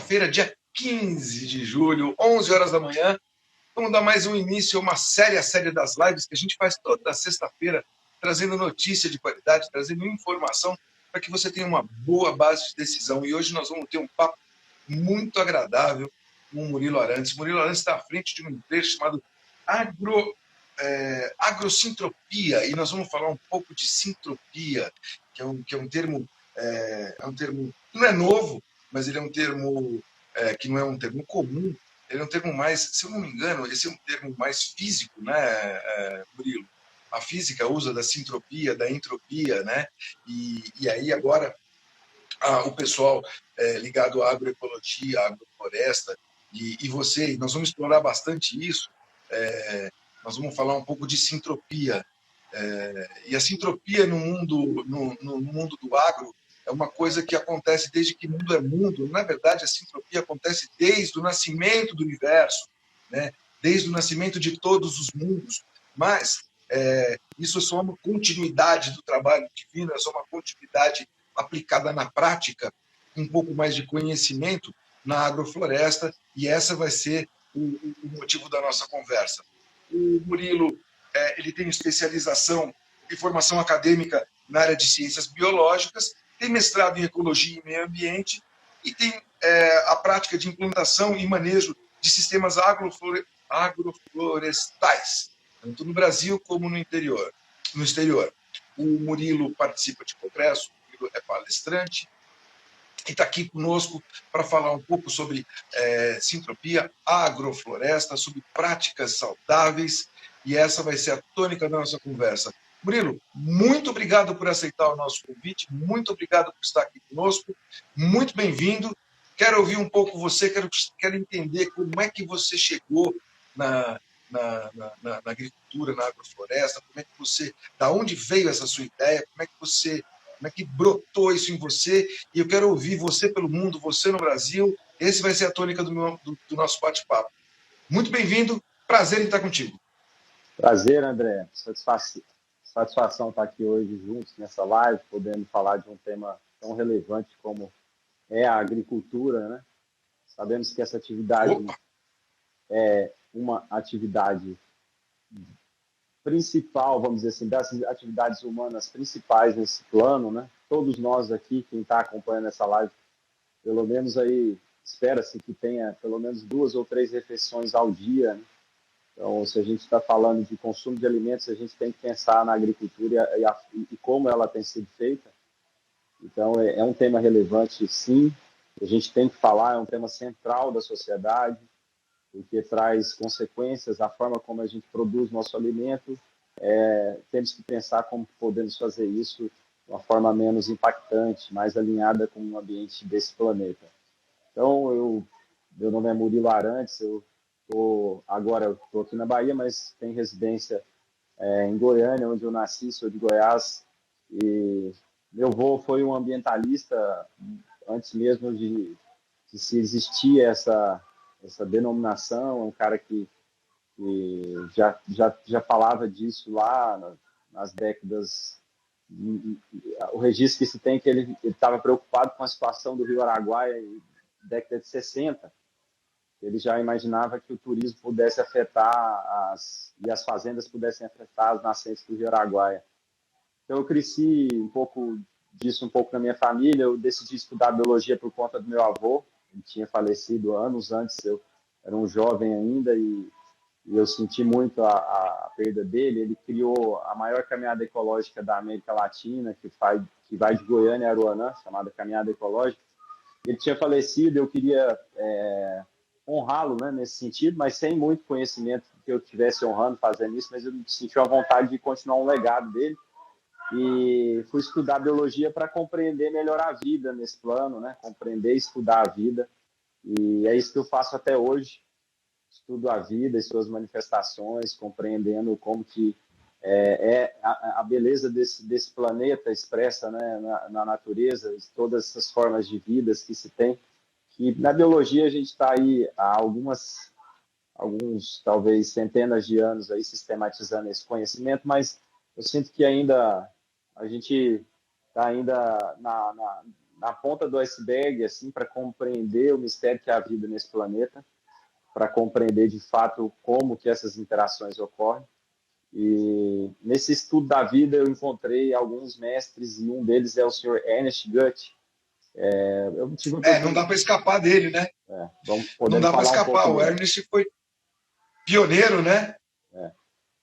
sexta-feira, dia 15 de julho, 11 horas da manhã. Vamos dar mais um início a uma série, a série das lives que a gente faz toda sexta-feira, trazendo notícia de qualidade, trazendo informação para que você tenha uma boa base de decisão. E hoje nós vamos ter um papo muito agradável com o Murilo Arantes. Murilo Arantes está à frente de uma empresa chamada Agrosintropia, e nós vamos falar um pouco de sintropia, que é um termo, não é novo, mas ele é um termo que não é um termo comum. Ele é um termo mais, se eu não me engano, esse é um termo mais físico, né, Murilo? A física usa da sintropia, da entropia, né? E aí agora o pessoal ligado à agroecologia, à agrofloresta, e você, nós vamos explorar bastante isso. Nós vamos falar um pouco de sintropia. E a sintropia no mundo do agro é uma coisa que acontece desde que o mundo é mundo. Na verdade, a sintropia acontece desde o nascimento do universo, né? Desde o nascimento de todos os mundos. Mas isso é só uma continuidade do trabalho divino, é só uma continuidade aplicada na prática, um pouco mais de conhecimento na agrofloresta, e essa vai ser o motivo da nossa conversa. O Murilo ele tem especialização e formação acadêmica na área de ciências biológicas, tem mestrado em ecologia e meio ambiente e tem a prática de implantação e manejo de sistemas agroflorestais, tanto no Brasil como no exterior. O Murilo participa de congresso, o Murilo é palestrante e está aqui conosco para falar um pouco sobre sintropia, agrofloresta, sobre práticas saudáveis, e essa vai ser a tônica da nossa conversa. Murilo, muito obrigado por aceitar o nosso convite, muito obrigado por estar aqui conosco, muito bem-vindo. Quero ouvir um pouco você, quero entender como é que você chegou na agricultura, na agrofloresta, como é que você, da onde veio essa sua ideia, como é que brotou isso em você, e eu quero ouvir você pelo mundo, você no Brasil. Esse vai ser a tônica do nosso bate-papo. Muito bem-vindo, prazer em estar contigo. Prazer, André. Satisfação estar aqui hoje juntos nessa live, podendo falar de um tema tão relevante como é a agricultura, né? Sabemos que essa atividade é uma atividade principal, vamos dizer assim, das atividades humanas principais nesse plano, né? Todos nós aqui, quem está acompanhando essa live, pelo menos aí, espera-se que tenha pelo menos 2 ou 3 refeições ao dia, né? Então, se a gente está falando de consumo de alimentos, a gente tem que pensar na agricultura e como ela tem sido feita. Então, é um tema relevante, sim. A gente tem que falar, é um tema central da sociedade, porque traz consequências, a forma como a gente produz nosso alimento. Temos que pensar como podemos fazer isso de uma forma menos impactante, mais alinhada com o ambiente desse planeta. Então, meu nome é Murilo Arantes, agora eu estou aqui na Bahia, mas tenho residência em Goiânia, onde eu nasci, sou de Goiás, e meu avô foi um ambientalista antes mesmo de se existir essa denominação, um cara que já falava disso lá nas décadas. O registro que se tem é que ele estava preocupado com a situação do Rio Araguaia na década de 60. Ele já imaginava que o turismo pudesse afetar e as fazendas pudessem afetar as nascentes do Rio Araguaia. Então, eu cresci um pouco na minha família. Eu decidi estudar biologia por conta do meu avô. Ele tinha falecido anos antes, eu era um jovem ainda, e eu senti muito a perda dele. Ele criou a maior caminhada ecológica da América Latina, que vai de Goiânia a Aruanã, chamada Caminhada Ecológica. Ele tinha falecido, eu queria honrá-lo, né, nesse sentido, mas sem muito conhecimento que eu estivesse honrando fazendo isso, mas eu senti uma vontade de continuar um legado dele, e fui estudar biologia para compreender melhor a vida nesse plano, né, compreender e estudar a vida, e é isso que eu faço até hoje. Estudo a vida e suas manifestações, compreendendo como que a beleza desse planeta expressa, né, na natureza, todas essas formas de vidas que se tem. E na biologia a gente está aí há alguns, talvez centenas de anos aí sistematizando esse conhecimento, mas eu sinto que ainda a gente está ainda na ponta do iceberg, assim, para compreender o mistério que é a vida nesse planeta, para compreender de fato como que essas interações ocorrem. E nesse estudo da vida eu encontrei alguns mestres e um deles é o senhor Ernest Goethe. Eu tive a Não dá oportunidade. para escapar dele, né? Não Podemos dá para falar um escapar. pouco O dele. Ernest foi pioneiro, né?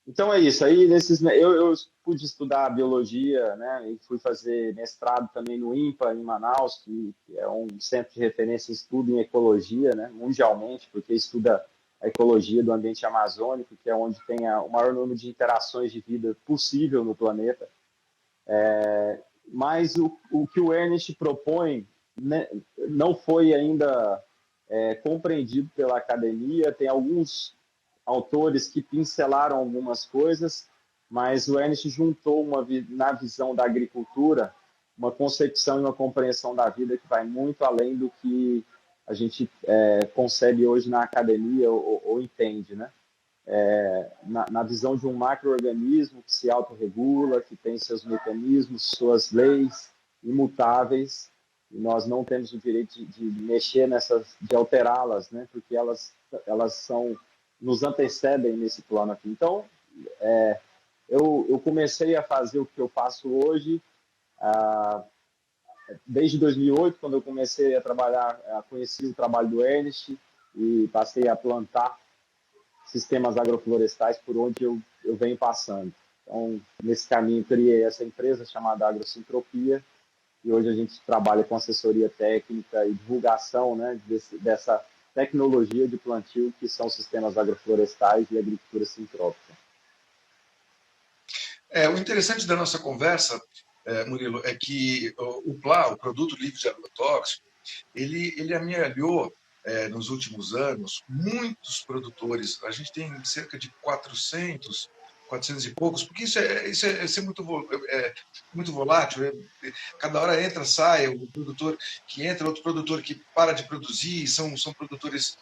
Então é isso. Aí eu pude estudar biologia, né? E fui fazer mestrado também no INPA em Manaus, que é um centro de referência em estudo em ecologia, né? Mundialmente, porque estuda a ecologia do ambiente amazônico, que é onde tem o maior número de interações de vida possível no planeta. Mas o que o Ernest propõe, né, não foi ainda compreendido pela academia. Tem alguns autores que pincelaram algumas coisas, mas o Ernest juntou na visão da agricultura uma concepção e uma compreensão da vida que vai muito além do que a gente concebe hoje na academia ou entende, né? Na visão de um macro-organismo que se autorregula, que tem seus mecanismos, suas leis imutáveis, e nós não temos o direito de mexer nessas, de alterá-las, né? Porque elas nos antecedem nesse plano aqui. Então, eu comecei a fazer o que eu faço hoje desde 2008, quando eu comecei a trabalhar, conheci o trabalho do Ernest e passei a plantar sistemas agroflorestais por onde eu venho passando. Então, nesse caminho, criei essa empresa chamada Agrosintropia, e hoje a gente trabalha com assessoria técnica e divulgação, né, dessa tecnologia de plantio que são sistemas agroflorestais e agricultura sintrópica. O interessante da nossa conversa, Murilo, é que o PLA, o Produto Livre de Agrotóxico, ele amealhou nos últimos anos muitos produtores. A gente tem cerca de 400 e poucos, porque isso é muito volátil. Cada hora entra, sai, o produtor que entra, outro produtor que para de produzir, são produtores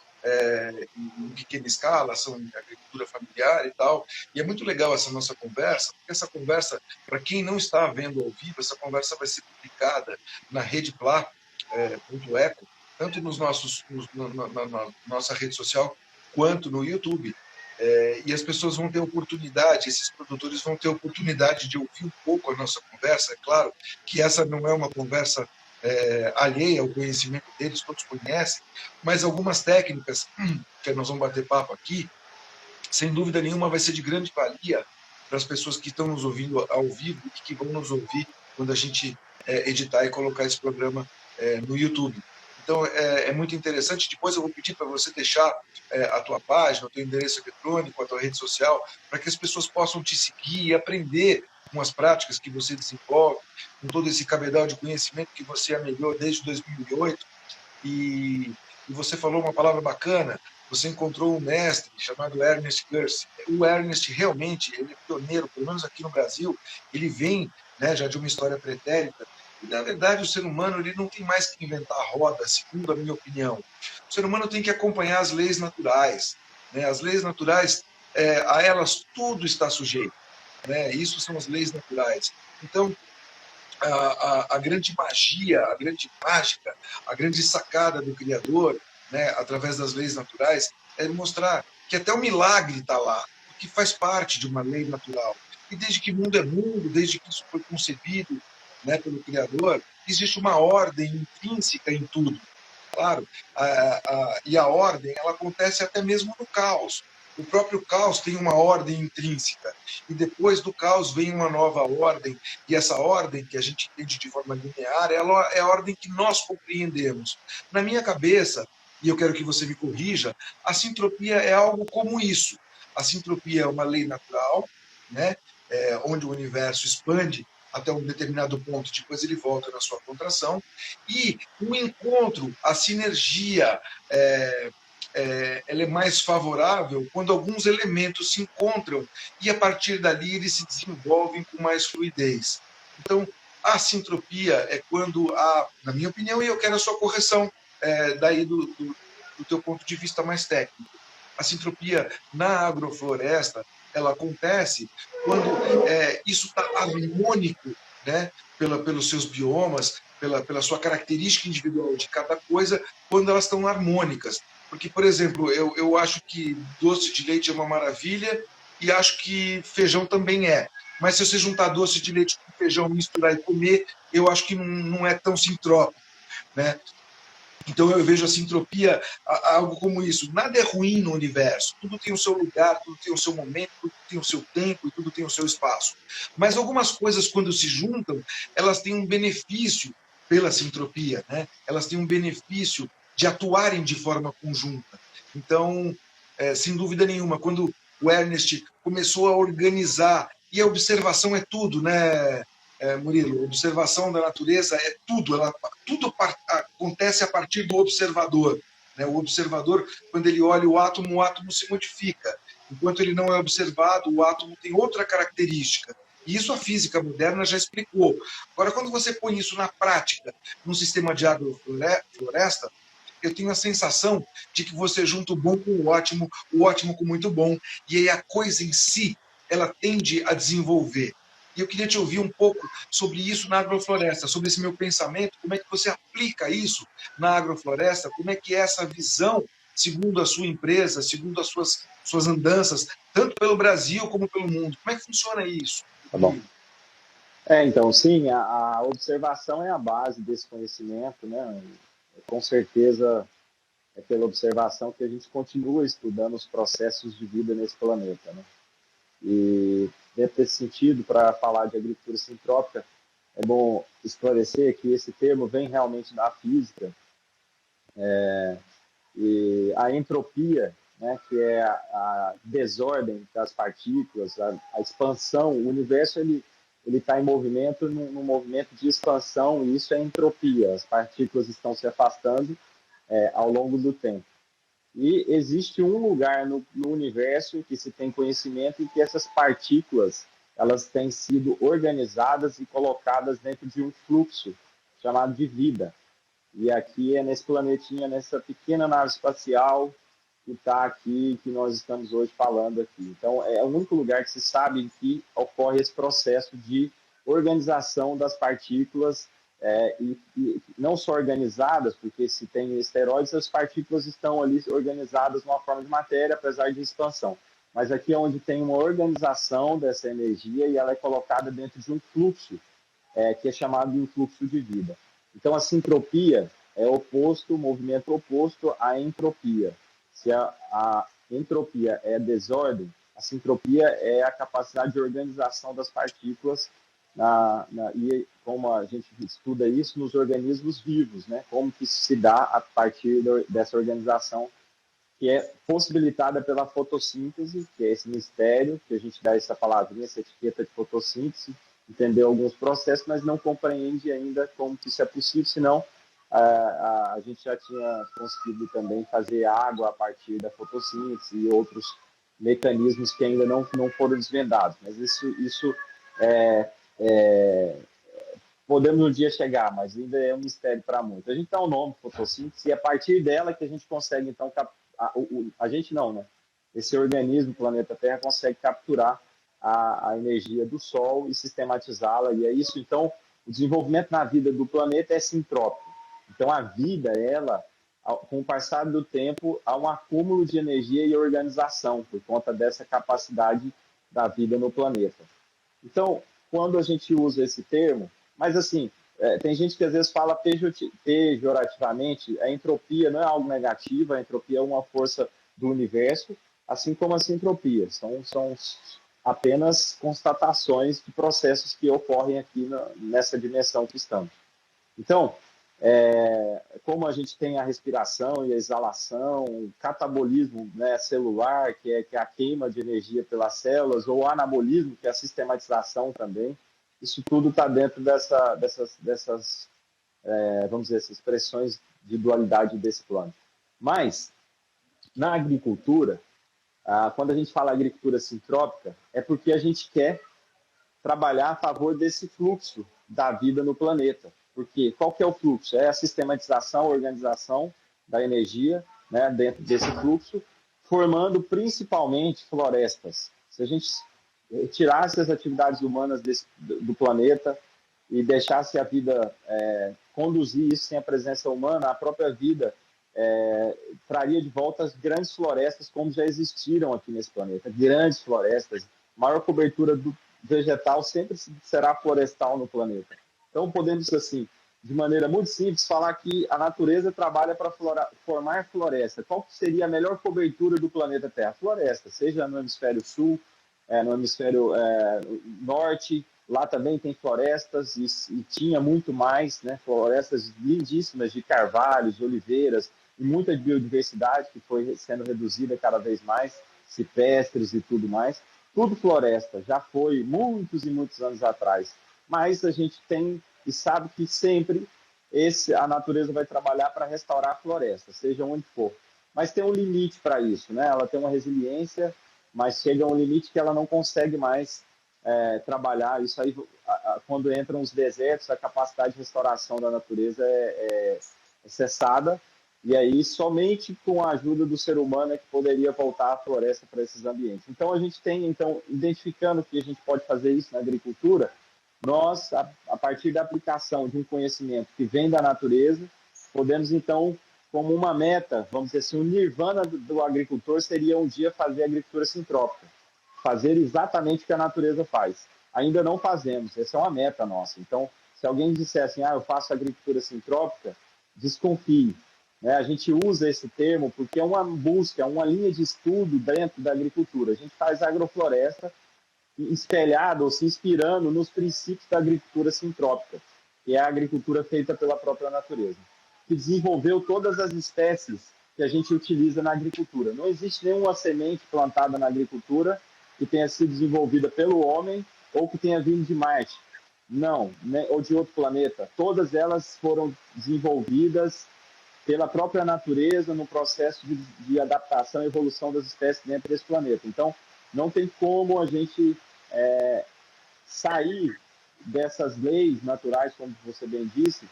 em pequena escala, são em agricultura familiar e tal. E é muito legal essa nossa conversa, porque essa conversa, para quem não está vendo ao vivo, essa conversa vai ser publicada na rede Pla.eco, tanto na nossa rede social, quanto no YouTube. E as pessoas vão ter oportunidade, esses produtores vão ter oportunidade de ouvir um pouco a nossa conversa. É claro que essa não é uma conversa alheia ao conhecimento deles, todos conhecem, mas algumas técnicas que nós vamos bater papo aqui, sem dúvida nenhuma, vai ser de grande valia para as pessoas que estão nos ouvindo ao vivo e que vão nos ouvir quando a gente editar e colocar esse programa no YouTube. Então, é muito interessante. Depois eu vou pedir para você deixar a tua página, o teu endereço eletrônico, a tua rede social, para que as pessoas possam te seguir e aprender com as práticas que você desenvolve, com todo esse cabedal de conhecimento que você amelhou desde 2008. E você falou uma palavra bacana, você encontrou um mestre chamado Ernest Kearse. O Ernest realmente ele é pioneiro, pelo menos aqui no Brasil. Ele vem, né, já de uma história pretérita. E, na verdade, o ser humano ele não tem mais que inventar a roda, segundo a minha opinião. O ser humano tem que acompanhar as leis naturais. Né? As leis naturais, a elas tudo está sujeito. Né? Isso são as leis naturais. Então, a grande magia, a grande mágica, a grande sacada do Criador, né, através das leis naturais, é mostrar que até o milagre está lá, que faz parte de uma lei natural. E desde que mundo é mundo, desde que isso foi concebido, né, pelo Criador, existe uma ordem intrínseca em tudo. Claro, e a ordem ela acontece até mesmo no caos. O próprio caos tem uma ordem intrínseca. E depois do caos vem uma nova ordem. E essa ordem, que a gente entende de forma linear, ela é a ordem que nós compreendemos. Na minha cabeça, e eu quero que você me corrija, a sintropia é algo como isso. A sintropia é uma lei natural, né? Onde o universo expande até um determinado ponto, depois ele volta na sua contração, e o encontro, a sinergia, ela é mais favorável quando alguns elementos se encontram e, a partir dali, eles se desenvolvem com mais fluidez. Então, a sintropia é quando há, na minha opinião, e eu quero a sua correção, daí do teu ponto de vista mais técnico, a sintropia na agrofloresta, ela acontece quando isso está harmônico, né, pelos seus biomas, pela sua característica individual de cada coisa, quando elas estão harmônicas. Porque, por exemplo, eu acho que doce de leite é uma maravilha e acho que feijão também é. Mas se você juntar doce de leite com feijão, misturar e comer, eu acho que não é tão sintrópico, né? Então eu vejo a sintropia algo como isso. Nada é ruim no universo. Tudo tem o seu lugar, tudo tem o seu momento, tudo tem o seu tempo e tudo tem o seu espaço. Mas algumas coisas, quando se juntam, elas têm um benefício pela sintropia, né? Elas têm um benefício de atuarem de forma conjunta. Então, sem dúvida nenhuma, quando o Ernest começou a organizar, e a observação é tudo, né, Murilo? A observação da natureza é tudo, tudo acontece a partir do observador. Né? O observador, quando ele olha o átomo se modifica. Enquanto ele não é observado, o átomo tem outra característica. E isso a física moderna já explicou. Agora, quando você põe isso na prática, num sistema de agrofloresta, eu tenho a sensação de que você junta o bom com o ótimo com o muito bom, e aí a coisa em si, ela tende a desenvolver. E eu queria te ouvir um pouco sobre isso na agrofloresta, sobre esse meu pensamento, como é que você aplica isso na agrofloresta, como é que é essa visão, segundo a sua empresa, segundo as suas andanças, tanto pelo Brasil como pelo mundo. Como é que funciona isso? Tá bom. Então, sim, a observação é a base desse conhecimento, né? Com certeza é pela observação que a gente continua estudando os processos de vida nesse planeta, né? E dentro desse sentido, para falar de agricultura sintrópica, é bom esclarecer que esse termo vem realmente da física, e a entropia, né, que é a desordem das partículas, a expansão, o universo ele está em movimento, num movimento de expansão, e isso é entropia, as partículas estão se afastando ao longo do tempo. E existe um lugar no universo que se tem conhecimento em que essas partículas elas têm sido organizadas e colocadas dentro de um fluxo chamado de vida. E aqui é nesse planetinha, nessa pequena nave espacial que está aqui, que nós estamos hoje falando aqui. Então, é o único lugar que se sabe em que ocorre esse processo de organização das partículas, e não só organizadas, porque se tem esteroides, as partículas estão ali organizadas numa forma de matéria, apesar de expansão. Mas aqui é onde tem uma organização dessa energia e ela é colocada dentro de um fluxo, que é chamado de um fluxo de vida. Então, a sintropia é o movimento oposto à entropia. Se a entropia é desordem, a sintropia é a capacidade de organização das partículas, e como a gente estuda isso nos organismos vivos, né? Como que isso se dá a partir dessa organização que é possibilitada pela fotossíntese, que é esse mistério, que a gente dá essa palavrinha, essa etiqueta de fotossíntese, entendeu alguns processos, mas não compreende ainda como que isso é possível, senão a gente já tinha conseguido também fazer água a partir da fotossíntese e outros mecanismos que ainda não foram desvendados. Mas isso podemos um dia chegar, mas ainda é um mistério para muitos. A gente dá o nome fotossíntese e é a partir dela que a gente consegue, então, a gente não, né? Esse organismo, o planeta Terra, consegue capturar a energia do Sol e sistematizá-la, e é isso. Então, o desenvolvimento na vida do planeta é sintrópico. Então, a vida, ela, com o passar do tempo, há um acúmulo de energia e organização por conta dessa capacidade da vida no planeta. Então, quando a gente usa esse termo, mas assim, tem gente que às vezes fala pejorativamente, a entropia não é algo negativo, a entropia é uma força do universo, assim como a sintropia. São apenas constatações de processos que ocorrem aqui nessa dimensão que estamos. Então, como a gente tem a respiração e a exalação, o catabolismo, né, celular, que é a queima de energia pelas células, ou o anabolismo, que é a sistematização também, isso tudo está dentro dessas vamos dizer, essas expressões de dualidade desse plano. Mas, na agricultura, quando a gente fala agricultura sintrópica, é porque a gente quer trabalhar a favor desse fluxo da vida no planeta. Porque qual que é o fluxo? É a sistematização, a organização da energia, né, dentro desse fluxo, formando principalmente florestas. Se a gente tirasse as atividades humanas do planeta e deixasse a vida conduzir isso sem a presença humana, a própria vida traria de volta as grandes florestas como já existiram aqui nesse planeta. Grandes florestas, maior cobertura do vegetal sempre será florestal no planeta. Então, podemos, assim, de maneira muito simples, falar que a natureza trabalha para formar floresta. Qual seria a melhor cobertura do planeta Terra? Floresta, seja no hemisfério sul, no hemisfério norte, lá também tem florestas e tinha muito mais, né? Florestas lindíssimas de carvalhos, oliveiras e muita biodiversidade que foi sendo reduzida cada vez mais, cipestres e tudo mais. Tudo floresta, já foi muitos e muitos anos atrás. Mas a gente tem e sabe que sempre a natureza vai trabalhar para restaurar a floresta, seja onde for. Mas tem um limite para isso, né? Ela tem uma resiliência, mas chega a um limite que ela não consegue mais trabalhar. Isso aí, quando entram os desertos, a capacidade de restauração da natureza é cessada, e aí somente com a ajuda do ser humano é que poderia voltar a floresta para esses ambientes. Então a gente tem, identificando que a gente pode fazer isso na agricultura, nós, a partir da aplicação de um conhecimento que vem da natureza, podemos então, como uma meta, vamos dizer assim, o nirvana do agricultor seria um dia fazer agricultura sintrópica, fazer exatamente o que a natureza faz. Ainda não fazemos, essa é uma meta nossa. Então, se alguém disser assim, eu faço agricultura sintrópica, desconfie. A gente usa esse termo porque é uma busca, é uma linha de estudo dentro da agricultura. A gente faz agrofloresta espelhado ou se inspirando nos princípios da agricultura sintrópica, que é a agricultura feita pela própria natureza, que desenvolveu todas as espécies que a gente utiliza na agricultura. Não existe nenhuma semente plantada na agricultura que tenha sido desenvolvida pelo homem ou que tenha vindo de Marte. Não, né? Ou de outro planeta. Todas elas foram desenvolvidas pela própria natureza no processo de adaptação e evolução das espécies dentro desse planeta. Então, não tem como a gente sair dessas leis naturais, como você bem disse,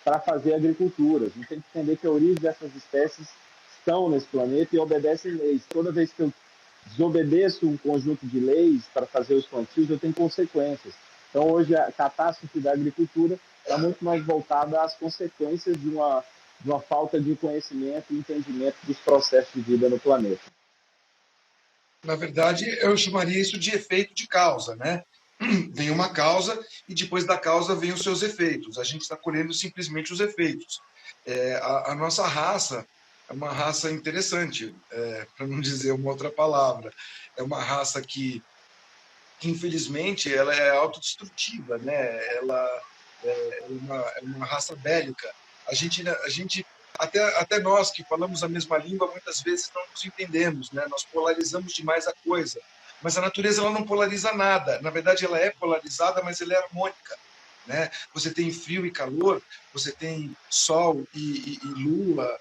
para fazer agricultura. A gente tem que entender que a origem dessas espécies estão nesse planeta e obedecem leis. Toda vez que eu desobedeço um conjunto de leis para fazer os plantios, eu tenho consequências. Então, hoje, a catástrofe da agricultura está muito mais voltada às consequências de uma falta de conhecimento e entendimento dos processos de vida no planeta. Na verdade, eu chamaria isso de efeito de causa, né? Vem uma causa e depois da causa vem os seus efeitos. A gente está colhendo simplesmente os efeitos. A nossa raça é uma raça interessante, para não dizer uma outra palavra. É uma raça que infelizmente, ela é autodestrutiva, né? Ela é uma raça bélica. A gente até nós que falamos a mesma língua, muitas vezes não nos entendemos, né? Nós polarizamos demais a coisa. Mas a natureza ela não polariza nada. Na verdade, ela é polarizada, mas ela é harmônica. Né? Você tem frio e calor, você tem sol e lua,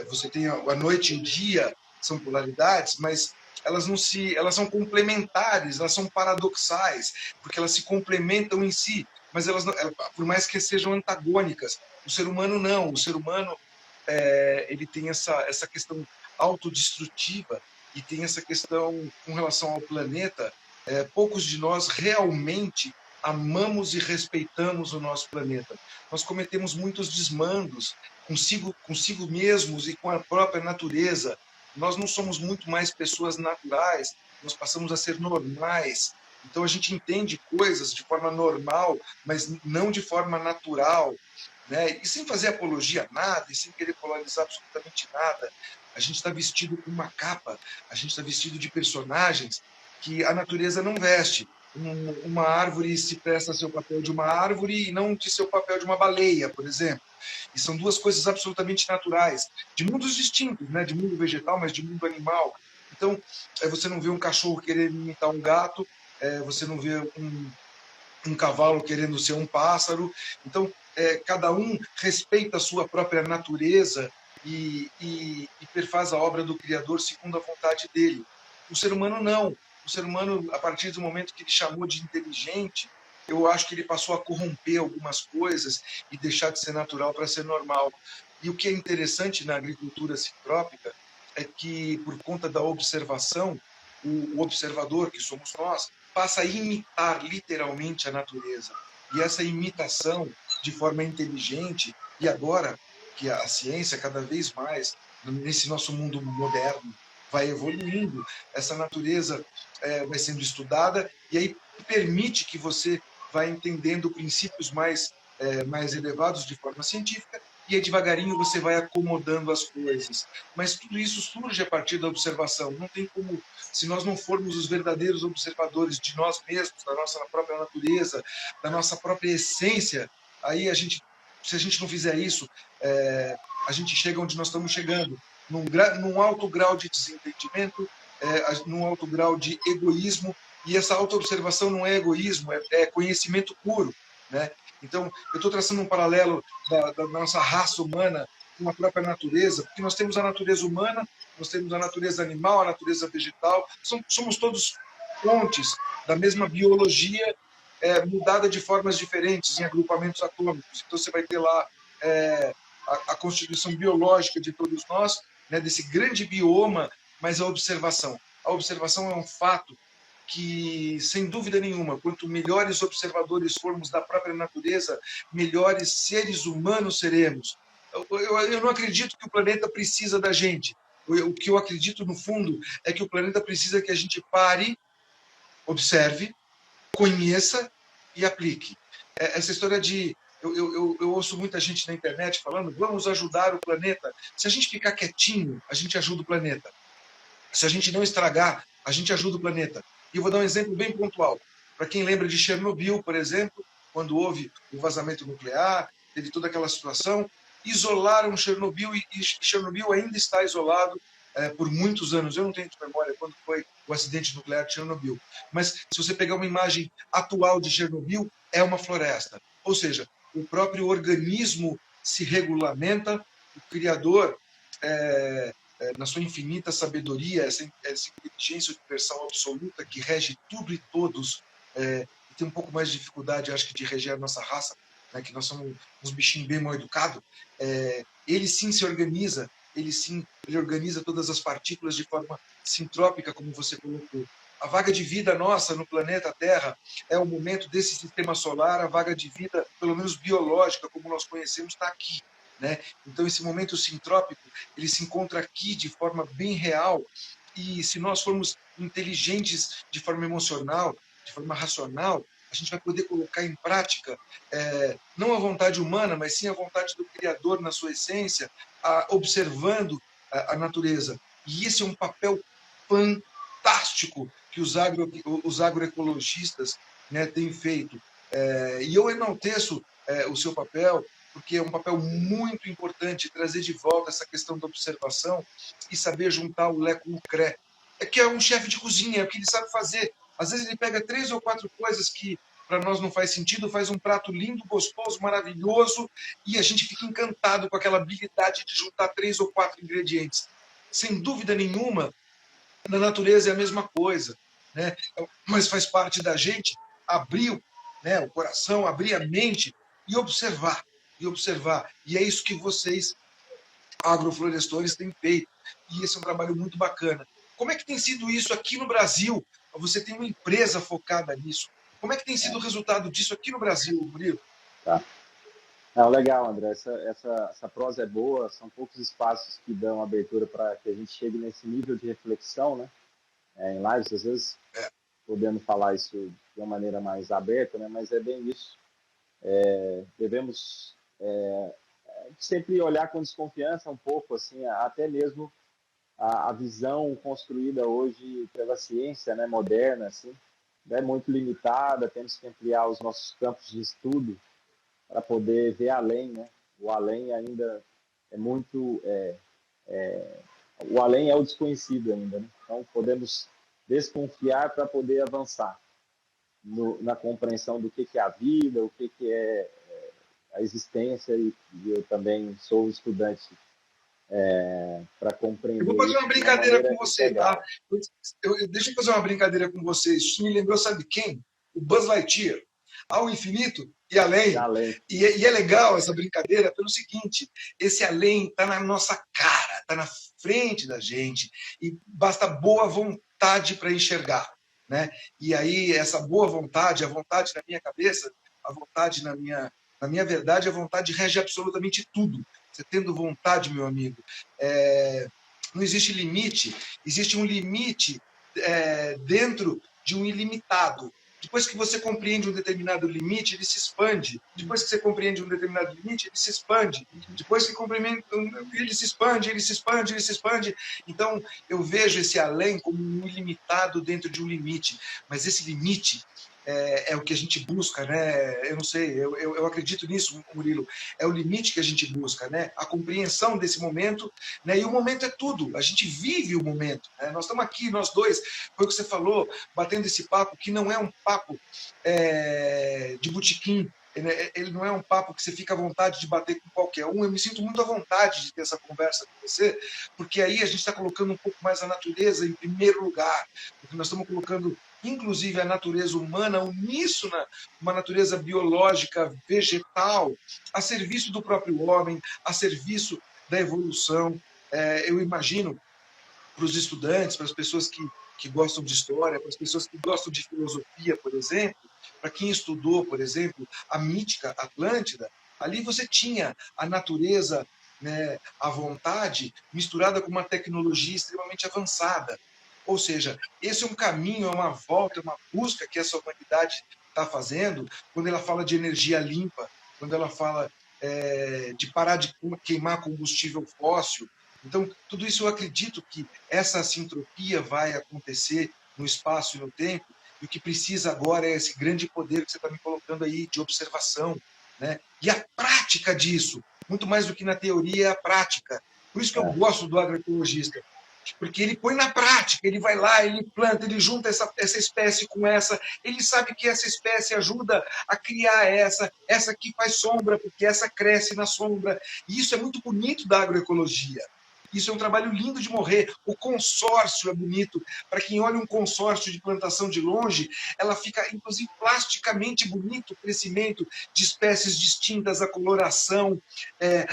você tem a noite e o dia, são polaridades, mas elas são complementares, elas são paradoxais, porque elas se complementam em si, mas elas não, por mais que sejam antagônicas, o ser humano não, o ser humano ele tem essa questão autodestrutiva e tem essa questão com relação ao planeta. Poucos de nós realmente amamos e respeitamos o nosso planeta. Nós cometemos muitos desmandos consigo mesmos e com a própria natureza. Nós não somos muito mais pessoas naturais, nós passamos a ser normais. Então a gente entende coisas de forma normal, mas não de forma natural, né? E sem fazer apologia a nada, e sem querer polarizar absolutamente nada. A gente está vestido com uma capa, a gente está vestido de personagens que a natureza não veste. Uma árvore se presta a seu papel de uma árvore e não de seu papel de uma baleia, por exemplo. E são duas coisas absolutamente naturais, de mundos distintos, né? De mundo vegetal, mas de mundo animal. Então, você não vê um cachorro querendo imitar um gato, você não vê um cavalo querendo ser um pássaro. Então, cada um respeita a sua própria natureza e perfaz a obra do Criador segundo a vontade dele. O ser humano não. O ser humano, a partir do momento que ele chamou de inteligente, eu acho que ele passou a corromper algumas coisas e deixar de ser natural para ser normal. E o que é interessante na agricultura sintrópica é que, por conta da observação, o observador, que somos nós, passa a imitar literalmente a natureza. E essa imitação de forma inteligente, e agora que a ciência cada vez mais, nesse nosso mundo moderno, vai evoluindo, essa natureza vai sendo estudada, e aí permite que você vá entendendo princípios mais elevados de forma científica, e aí devagarinho você vai acomodando as coisas. Mas tudo isso surge a partir da observação. Não tem como, se nós não formos os verdadeiros observadores de nós mesmos, da nossa própria natureza, da nossa própria essência, aí se a gente não fizer isso, a gente chega onde nós estamos chegando, num alto grau de desentendimento, num alto grau de egoísmo, e essa autoobservação não é egoísmo, é conhecimento puro, né? Então, eu estou traçando um paralelo da nossa raça humana com a própria natureza, porque nós temos a natureza humana, nós temos a natureza animal, a natureza vegetal, somos todos fontes da mesma biologia, mudada de formas diferentes, em agrupamentos atômicos. Então, você vai ter lá a constituição biológica de todos nós, né, desse grande bioma, mas a observação. A observação é um fato que, sem dúvida nenhuma, quanto melhores observadores formos da própria natureza, melhores seres humanos seremos. Eu não acredito que o planeta precisa da gente. O que eu acredito, no fundo, é que o planeta precisa que a gente pare, observe, conheça e aplique. Essa história de... Eu ouço muita gente na internet falando, vamos ajudar o planeta. Se a gente ficar quietinho, a gente ajuda o planeta. Se a gente não estragar, a gente ajuda o planeta. E eu vou dar um exemplo bem pontual. Para quem lembra de Chernobyl, por exemplo, quando houve o vazamento nuclear, teve toda aquela situação, isolaram Chernobyl e Chernobyl ainda está isolado por muitos anos. Eu não tenho de memória quando foi o acidente nuclear de Chernobyl. Mas se você pegar uma imagem atual de Chernobyl, é uma floresta. Ou seja, o próprio organismo se regulamenta, o Criador na sua infinita sabedoria, essa inteligência universal absoluta que rege tudo e todos, e tem um pouco mais de dificuldade, acho que, de reger a nossa raça, né, que nós somos uns bichinhos bem mal educados, ele sim se organiza, ele organiza todas as partículas de forma sintrópica, como você colocou. A vaga de vida nossa no planeta Terra é o momento desse sistema solar, a vaga de vida, pelo menos biológica, como nós conhecemos, está aqui. Né? Então, esse momento sintrópico, ele se encontra aqui de forma bem real, e se nós formos inteligentes de forma emocional, de forma racional, a gente vai poder colocar em prática não a vontade humana, mas sim a vontade do Criador na sua essência, observando a natureza. E esse é um papel fantástico que os agroecologistas, né, têm feito. E eu enalteço o seu papel, porque é um papel muito importante trazer de volta essa questão da observação e saber juntar o lé com o cré. Que é um chefe de cozinha, é o que ele sabe fazer. Às vezes ele pega 3 ou 4 coisas que para nós não faz sentido, faz um prato lindo, gostoso, maravilhoso, e a gente fica encantado com aquela habilidade de juntar 3 ou 4 ingredientes. Sem dúvida nenhuma, na natureza é a mesma coisa, né? Mas faz parte da gente abrir, né, o coração, abrir a mente e observar. E é isso que vocês, agroflorestores, têm feito. E esse é um trabalho muito bacana. Como é que tem sido isso aqui no Brasil? Você tem uma empresa focada nisso. Como é que tem sido o resultado disso aqui no Brasil, Murilo? Tá. Não, legal, André. Essa prosa é boa. São poucos espaços que dão abertura para que a gente chegue nesse nível de reflexão, né? Em lives, às vezes, podendo falar isso de uma maneira mais aberta, né? Mas é bem isso. Devemos sempre olhar com desconfiança um pouco, assim, até mesmo a visão construída hoje pela ciência, né, moderna, assim, é muito limitada. Temos que ampliar os nossos campos de estudo para poder ver além, né? O além ainda é muito... o além é o desconhecido ainda, né? Então, podemos desconfiar para poder avançar na compreensão do que é a vida, o que é a existência, e eu também sou estudante para compreender. Eu vou fazer uma brincadeira com você, tá? Deixa eu fazer uma brincadeira com vocês. Isso me lembrou, sabe quem? O Buzz Lightyear. Ao infinito e além. E é legal essa brincadeira pelo seguinte: esse além está na nossa cara, está na frente da gente, e basta boa vontade para enxergar, né? E aí essa boa vontade, a vontade na minha cabeça, a vontade na minha Na minha verdade, a vontade rege absolutamente tudo. Você tendo vontade, meu amigo, não existe limite. Existe um limite dentro de um ilimitado. Depois que você compreende um determinado limite, ele se expande. Depois que você compreende um determinado limite, ele se expande. Depois que compreende, ele se expande, ele se expande, ele se expande. Então, eu vejo esse além como um ilimitado dentro de um limite. Mas esse limite o que a gente busca, né? Eu não sei, eu acredito nisso, Murilo. É o limite que a gente busca, né? A compreensão desse momento, né? E o momento é tudo. A gente vive o momento. Né? Nós estamos aqui, nós dois, foi o que você falou, batendo esse papo que não é um papo de botequim. Ele não é um papo que você fica à vontade de bater com qualquer um. Eu me sinto muito à vontade de ter essa conversa com você, porque aí a gente está colocando um pouco mais a natureza em primeiro lugar, porque nós estamos colocando inclusive a natureza humana uníssona, uma natureza biológica, vegetal, a serviço do próprio homem, a serviço da evolução. Eu imagino, para os estudantes, para as pessoas que gostam de história, para as pessoas que gostam de filosofia, por exemplo, para quem estudou, por exemplo, a mítica Atlântida, ali você tinha a natureza, né, a vontade, misturada com uma tecnologia extremamente avançada. Ou seja, esse é um caminho, é uma volta, é uma busca que essa humanidade está fazendo quando ela fala de energia limpa, quando ela fala de parar de queimar combustível fóssil. Então, tudo isso eu acredito que essa sintropia vai acontecer no espaço e no tempo, e o que precisa agora é esse grande poder que você está me colocando aí de observação, né? E a prática disso, muito mais do que na teoria, é a prática. Por isso que eu gosto do agroecologista, porque ele põe na prática, ele vai lá, ele planta, ele junta essa espécie com essa, ele sabe que essa espécie ajuda a criar essa que faz sombra, porque essa cresce na sombra. E isso é muito bonito da agroecologia. Isso é um trabalho lindo de morrer. O consórcio é bonito. Para quem olha um consórcio de plantação de longe, ela fica, inclusive, plasticamente bonito o crescimento de espécies distintas, a coloração,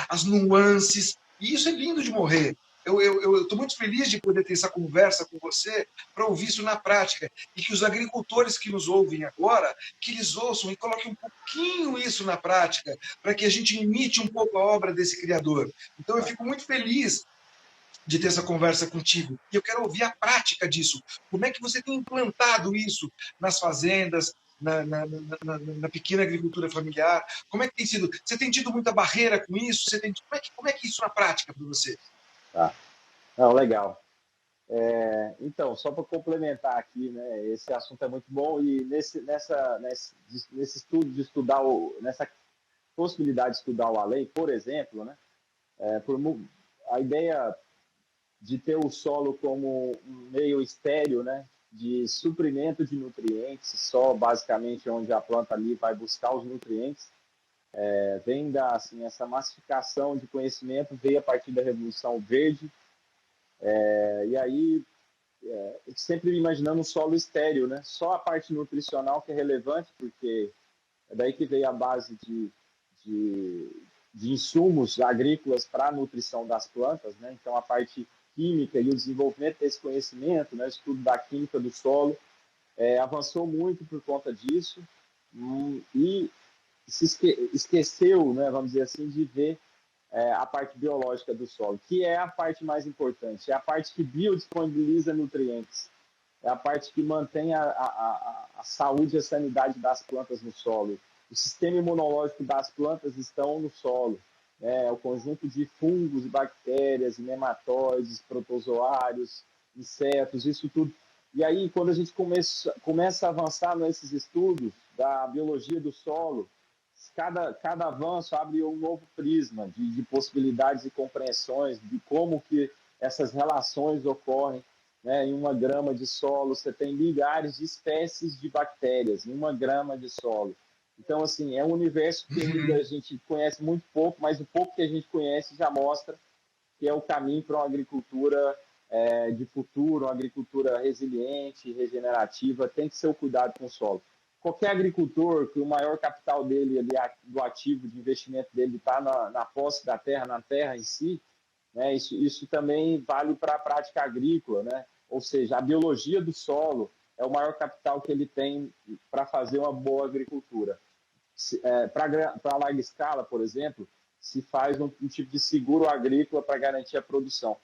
as nuances. E isso é lindo de morrer. Eu estou muito feliz de poder ter essa conversa com você para ouvir isso na prática e que os agricultores que nos ouvem agora, que eles ouçam e coloquem um pouquinho isso na prática para que a gente imite um pouco a obra desse Criador. Então, eu fico muito feliz de ter essa conversa contigo. E eu quero ouvir a prática disso. Como é que você tem implantado isso nas fazendas, na pequena agricultura familiar? Como é que tem sido? Você tem tido muita barreira com isso? Como é que é isso na prática para você? Tá. Não, legal. Então, só para complementar aqui, né, esse assunto é muito bom e nesse estudo de estudar, nessa possibilidade de estudar o além, por exemplo, né, a ideia de ter o solo como um meio estéril, né, de suprimento de nutrientes, só basicamente onde a planta ali vai buscar os nutrientes, vem assim, essa massificação de conhecimento veio a partir da Revolução Verde, e aí sempre imaginando um solo estéril, né? Só a parte nutricional que é relevante, porque é daí que veio a base de, de insumos agrícolas para a nutrição das plantas, né? Então, a parte química e o desenvolvimento desse conhecimento, né? O estudo da química do solo, avançou muito por conta disso e se esqueceu, né, vamos dizer assim, de ver a parte biológica do solo, que é a parte mais importante, é a parte que biodisponibiliza nutrientes, é a parte que mantém a saúde e a sanidade das plantas no solo. O sistema imunológico das plantas estão no solo. O conjunto de fungos, bactérias, nematóides, protozoários, insetos, isso tudo. E aí, quando a gente começa a avançar nesses estudos da biologia do solo, cada avanço abre um novo prisma de possibilidades e compreensões de como que essas relações ocorrem. Né? Em uma grama de solo, você tem milhares de espécies de bactérias, em uma grama de solo. Então, assim, é um universo que ainda a gente conhece muito pouco, mas o pouco que a gente conhece já mostra que é o caminho para uma agricultura de futuro, uma agricultura resiliente, regenerativa, tem que ser o cuidado com o solo. Qualquer agricultor que o maior capital dele, do ativo de investimento dele, está na posse da terra, na terra em si, né? Isso também vale para a prática agrícola, né? Ou seja, a biologia do solo é o maior capital que ele tem para fazer uma boa agricultura. Para larga escala, por exemplo, se faz um tipo de seguro agrícola para garantir a produção.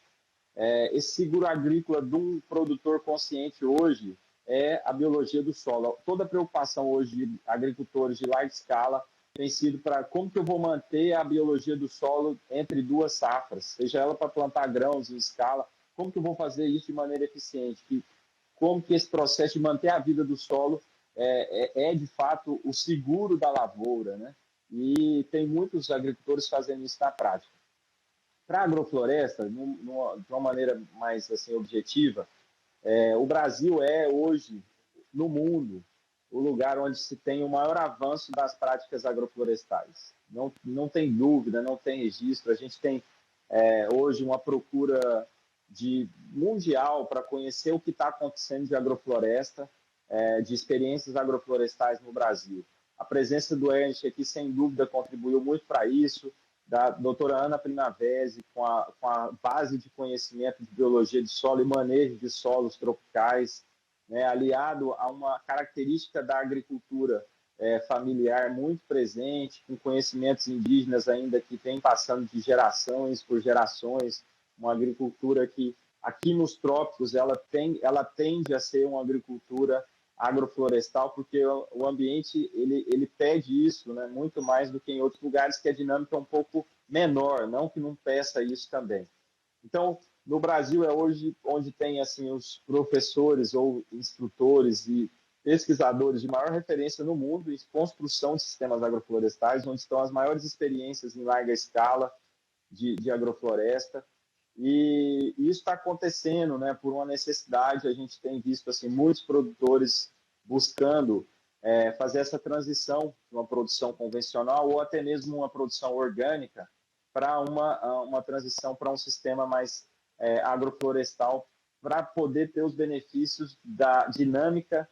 Esse seguro agrícola de um produtor consciente hoje é a biologia do solo. Toda a preocupação hoje de agricultores de larga escala tem sido para como que eu vou manter a biologia do solo entre duas safras, seja ela para plantar grãos em escala, como que eu vou fazer isso de maneira eficiente, como que esse processo de manter a vida do solo de fato o seguro da lavoura, né? E tem muitos agricultores fazendo isso na prática. Para a agrofloresta, de uma maneira mais assim, objetiva, o Brasil é hoje, no mundo, o lugar onde se tem o maior avanço das práticas agroflorestais. Não tem dúvida, não tem registro. A gente tem hoje uma procura mundial para conhecer o que está acontecendo de agrofloresta, de experiências agroflorestais no Brasil. A presença do Ernst aqui, sem dúvida, contribuiu muito para isso, da doutora Ana Primavesi, com a base de conhecimento de biologia de solo e manejo de solos tropicais, né, aliado a uma característica da agricultura familiar muito presente, com conhecimentos indígenas ainda que vem passando de gerações por gerações, uma agricultura que aqui nos trópicos ela tende a ser uma agricultura agroflorestal, porque o ambiente ele pede isso, né, muito mais do que em outros lugares, que a dinâmica é um pouco menor, não que não peça isso também. Então, no Brasil é hoje onde tem assim os professores ou instrutores e pesquisadores de maior referência no mundo em construção de sistemas agroflorestais, onde estão as maiores experiências em larga escala de agrofloresta. E isso está acontecendo, né, por uma necessidade. A gente tem visto assim, muitos produtores buscando fazer essa transição de uma produção convencional ou até mesmo uma produção orgânica para uma transição para um sistema mais agroflorestal, para poder ter os benefícios da dinâmica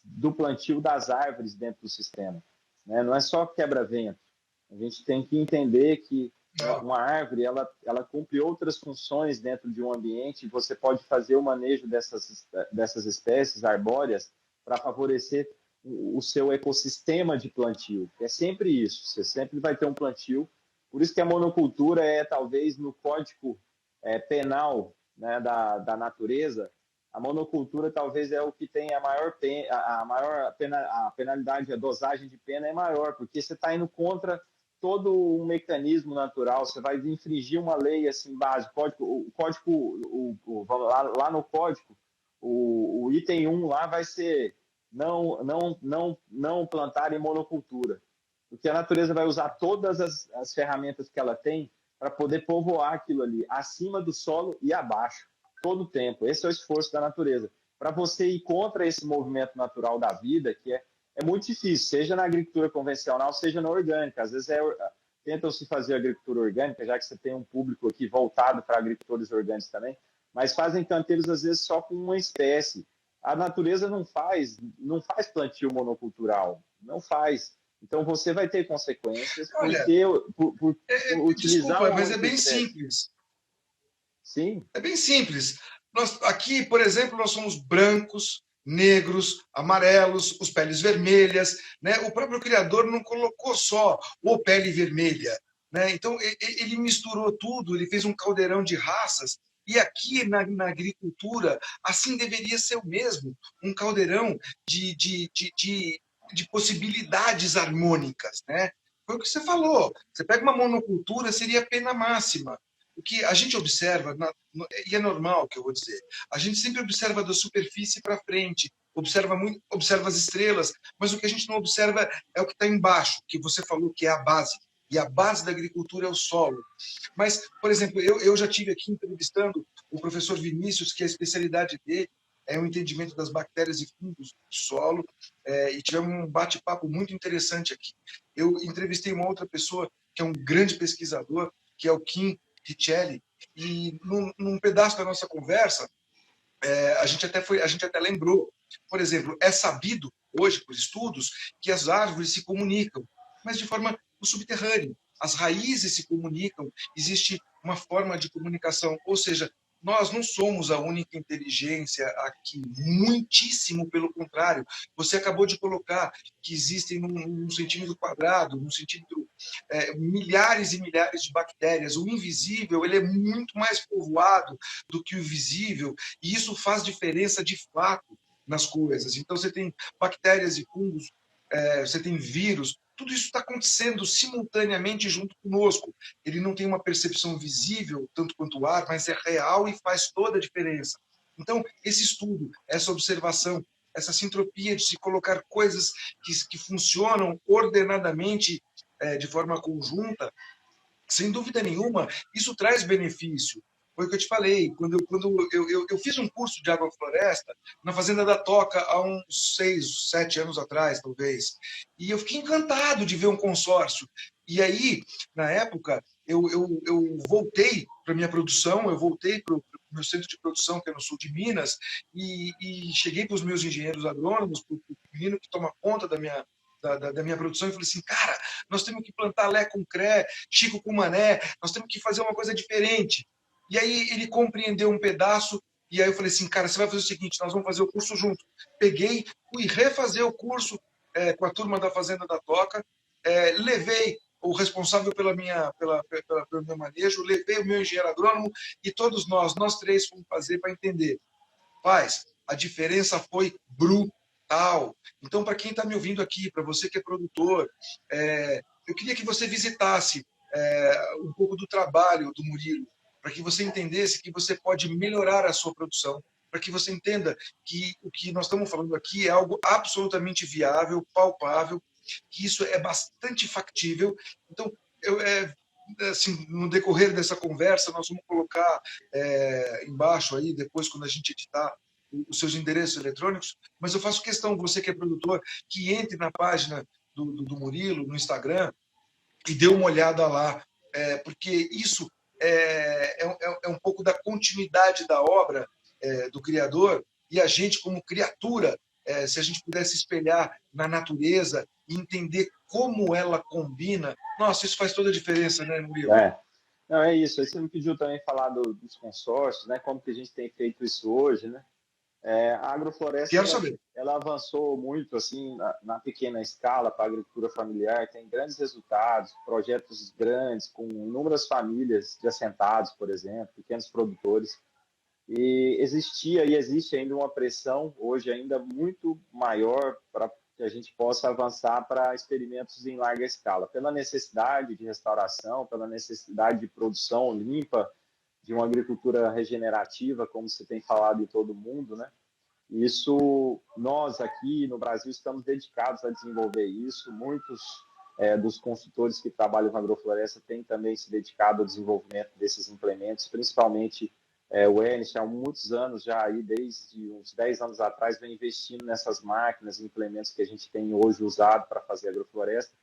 do plantio das árvores dentro do sistema, né? Não é só quebra-vento. A gente tem que entender que uma árvore ela cumpre outras funções dentro de um ambiente. Você pode fazer o manejo dessas espécies arbóreas para favorecer o seu ecossistema de plantio. É sempre isso, você sempre vai ter um plantio. Por isso que a monocultura talvez, no código penal, né, da natureza, a monocultura talvez é o que tem a maior penalidade, a dosagem de pena é maior, porque você está indo contra todo um mecanismo natural. Você vai infringir uma lei assim básica, lá no código, o item 1 lá vai ser não plantar em monocultura, porque a natureza vai usar todas as ferramentas que ela tem para poder povoar aquilo ali, acima do solo e abaixo, todo o tempo. Esse é o esforço da natureza. Para você ir contra esse movimento natural da vida, que é muito difícil, seja na agricultura convencional, seja na orgânica. Às vezes tentam-se fazer agricultura orgânica, já que você tem um público aqui voltado para agricultores orgânicos também, mas fazem canteiros, às vezes, só com uma espécie. A natureza não faz plantio monocultural, não faz. Então, você vai ter consequências por utilizar... Desculpa, mas é bem simples. Sim. É bem simples. Aqui, por exemplo, nós somos brancos, negros, amarelos, os peles vermelhas, né? O próprio criador não colocou só o pele vermelha, né? Então ele misturou tudo, ele fez um caldeirão de raças. E aqui na agricultura, assim deveria ser o mesmo, um caldeirão de possibilidades harmônicas, né? Foi o que você falou. Você pega uma monocultura, seria a pena máxima. O que a gente observa, e é normal que eu vou dizer, a gente sempre observa da superfície para frente, observa as estrelas, mas o que a gente não observa é o que está embaixo, que você falou que é a base. E a base da agricultura é o solo. Mas, por exemplo, eu já tive aqui entrevistando o professor Vinícius, que a especialidade dele é o entendimento das bactérias e fungos do solo, e tivemos um bate-papo muito interessante aqui. Eu entrevistei uma outra pessoa, que é um grande pesquisador, que é o Kim Richelli, e num pedaço da nossa conversa, a gente até lembrou, por exemplo, é sabido hoje por estudos que as árvores se comunicam, mas de forma subterrânea. As raízes se comunicam, existe uma forma de comunicação, ou seja, Nós não somos a única inteligência aqui, muitíssimo pelo contrário. Você acabou de colocar que existem, num centímetro quadrado, num centímetro, milhares e milhares de bactérias. O invisível ele é muito mais povoado do que o visível, e isso faz diferença de fato nas coisas. Então, você tem bactérias e fungos, você tem vírus, tudo isso está acontecendo simultaneamente junto conosco. Ele não tem uma percepção visível, tanto quanto o ar, mas é real e faz toda a diferença. Então, esse estudo, essa observação, essa sintropia de se colocar coisas que funcionam ordenadamente, de forma conjunta, sem dúvida nenhuma, isso traz benefício. Foi o que eu te falei, quando eu fiz um curso de agrofloresta na Fazenda da Toca há uns 6, 7 anos atrás, talvez, e eu fiquei encantado de ver um consórcio. E aí, na época, eu voltei para a minha produção, eu voltei para o meu centro de produção, que é no sul de Minas, e cheguei para os meus engenheiros agrônomos, para o menino que toma conta da minha produção, e falei assim, cara, nós temos que plantar Lé com Cré, Chico com Mané, nós temos que fazer uma coisa diferente. E aí ele compreendeu um pedaço, e aí eu falei assim, cara, você vai fazer o seguinte, nós vamos fazer o curso junto. Peguei, fui refazer o curso com a turma da Fazenda da Toca, levei o responsável pelo meu manejo, levei o meu engenheiro agrônomo, e todos nós três fomos fazer para entender. Paz, a diferença foi brutal. Então, para quem está me ouvindo aqui, para você que é produtor, eu queria que você visitasse um pouco do trabalho do Murilo, para que você entendesse que você pode melhorar a sua produção, para que você entenda que o que nós estamos falando aqui é algo absolutamente viável, palpável, que isso é bastante factível. Então, assim, no decorrer dessa conversa, nós vamos colocar embaixo aí, depois, quando a gente editar, os seus endereços eletrônicos, mas eu faço questão, você que é produtor, que entre na página do Murilo, no Instagram, e dê uma olhada lá, porque isso é um pouco da continuidade da obra do Criador, e a gente, como criatura, se a gente pudesse espelhar na natureza e entender como ela combina, nossa, isso faz toda a diferença, né, Murilo? É. Não, é isso. Aí você me pediu também falar dos consórcios, né? Como que a gente tem feito isso hoje, né? A agrofloresta Quero saber. ela avançou muito assim na pequena escala para a agricultura familiar, tem grandes resultados, projetos grandes com inúmeras famílias de assentados, por exemplo, pequenos produtores. E existia e existe ainda uma pressão hoje ainda muito maior para que a gente possa avançar para experimentos em larga escala, pela necessidade de restauração, pela necessidade de produção limpa, de uma agricultura regenerativa, como se tem falado em todo o mundo, né? Isso, nós aqui no Brasil estamos dedicados a desenvolver isso. Muitos dos consultores que trabalham com agrofloresta têm também se dedicado ao desenvolvimento desses implementos, principalmente o Ernest, há muitos anos já, aí, desde uns 10 anos atrás, vem investindo nessas máquinas e implementos que a gente tem hoje usado para fazer agrofloresta.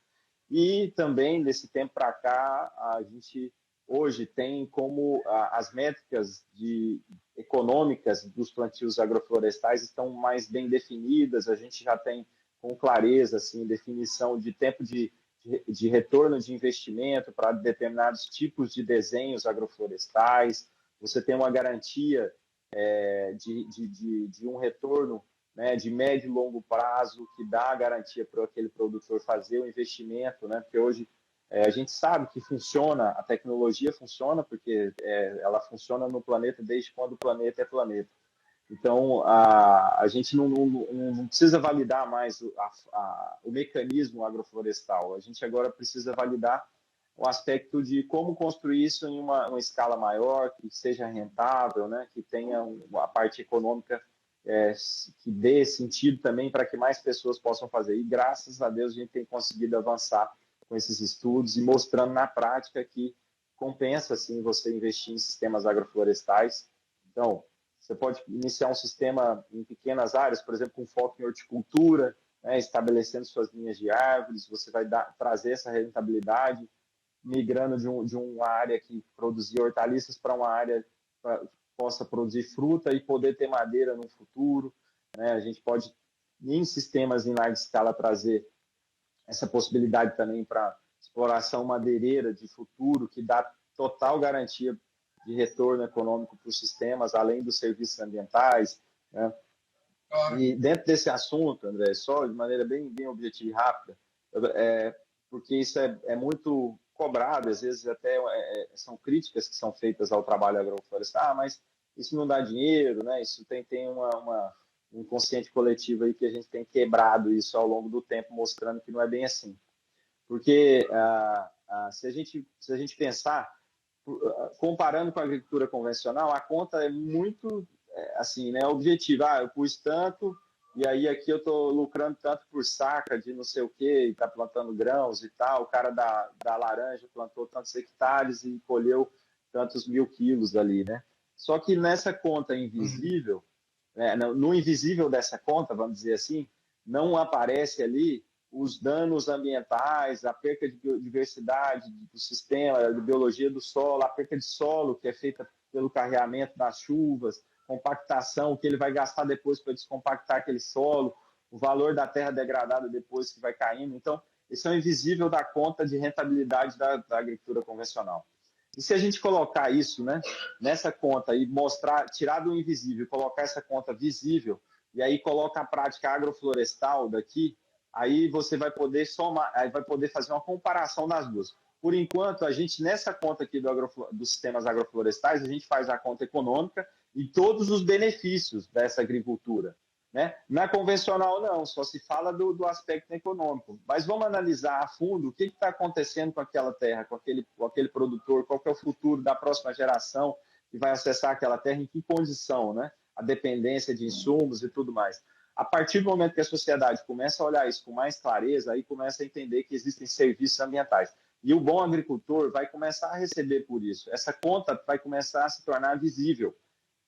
E também, desse tempo para cá, a gente hoje tem como as métricas econômicas dos plantios agroflorestais estão mais bem definidas, a gente já tem com clareza assim, definição de tempo de retorno de investimento para determinados tipos de desenhos agroflorestais, você tem uma garantia de um retorno, né, de médio e longo prazo, que dá a garantia para aquele produtor fazer o investimento, né, porque hoje a gente sabe que funciona, a tecnologia funciona, porque ela funciona no planeta desde quando o planeta é planeta. Então, a gente não precisa validar mais o mecanismo agroflorestal, a gente agora precisa validar o aspecto de como construir isso em uma escala maior, que seja rentável, né, que tenha a parte econômica que dê sentido também para que mais pessoas possam fazer. E graças a Deus a gente tem conseguido avançar com esses estudos e mostrando na prática que compensa sim você investir em sistemas agroflorestais. Então, você pode iniciar um sistema em pequenas áreas, por exemplo, com foco em horticultura, né, estabelecendo suas linhas de árvores, você vai trazer essa rentabilidade, migrando de uma área que produzia hortaliças para uma área que possa produzir fruta e poder ter madeira no futuro, né? A gente pode, em sistemas em larga escala, trazer essa possibilidade também para exploração madeireira de futuro, que dá total garantia de retorno econômico para os sistemas, além dos serviços ambientais, né? E dentro desse assunto, André, só de maneira bem objetiva e rápida, porque isso é muito cobrado, às vezes até são críticas que são feitas ao trabalho agroflorestal, mas isso não dá dinheiro, né? Isso tem um consciente coletivo aí que a gente tem quebrado isso ao longo do tempo, mostrando que não é bem assim. Porque se a gente pensar, comparando com a agricultura convencional, a conta é muito assim, né, objetivo. Eu pus tanto e aí aqui eu estou lucrando tanto por saca de não sei o quê, e está plantando grãos e tal. O cara da laranja plantou tantos hectares e colheu tantos 1.000 quilos ali, né? Só que nessa conta invisível, no invisível dessa conta, vamos dizer assim, não aparece ali os danos ambientais, a perca de biodiversidade do sistema, de biologia do solo, a perca de solo que é feita pelo carreamento das chuvas, compactação, o que ele vai gastar depois para descompactar aquele solo, o valor da terra degradada depois que vai caindo. Então, isso é o invisível da conta de rentabilidade da agricultura convencional. E se a gente colocar isso, né, nessa conta e mostrar, tirar do invisível, colocar essa conta visível, e aí coloca a prática agroflorestal daqui, aí você vai poder somar, aí vai poder fazer uma comparação das duas. Por enquanto, a gente, nessa conta aqui dos sistemas agroflorestais, a gente faz a conta econômica e todos os benefícios dessa agricultura. Né? Na convencional, não, só se fala do aspecto econômico. Mas vamos analisar a fundo o que está acontecendo com aquela terra, com aquele produtor, qual que é o futuro da próxima geração que vai acessar aquela terra, em que condição, né? A dependência de insumos e tudo mais. A partir do momento que a sociedade começa a olhar isso com mais clareza, aí começa a entender que existem serviços ambientais. E o bom agricultor vai começar a receber por isso. Essa conta vai começar a se tornar visível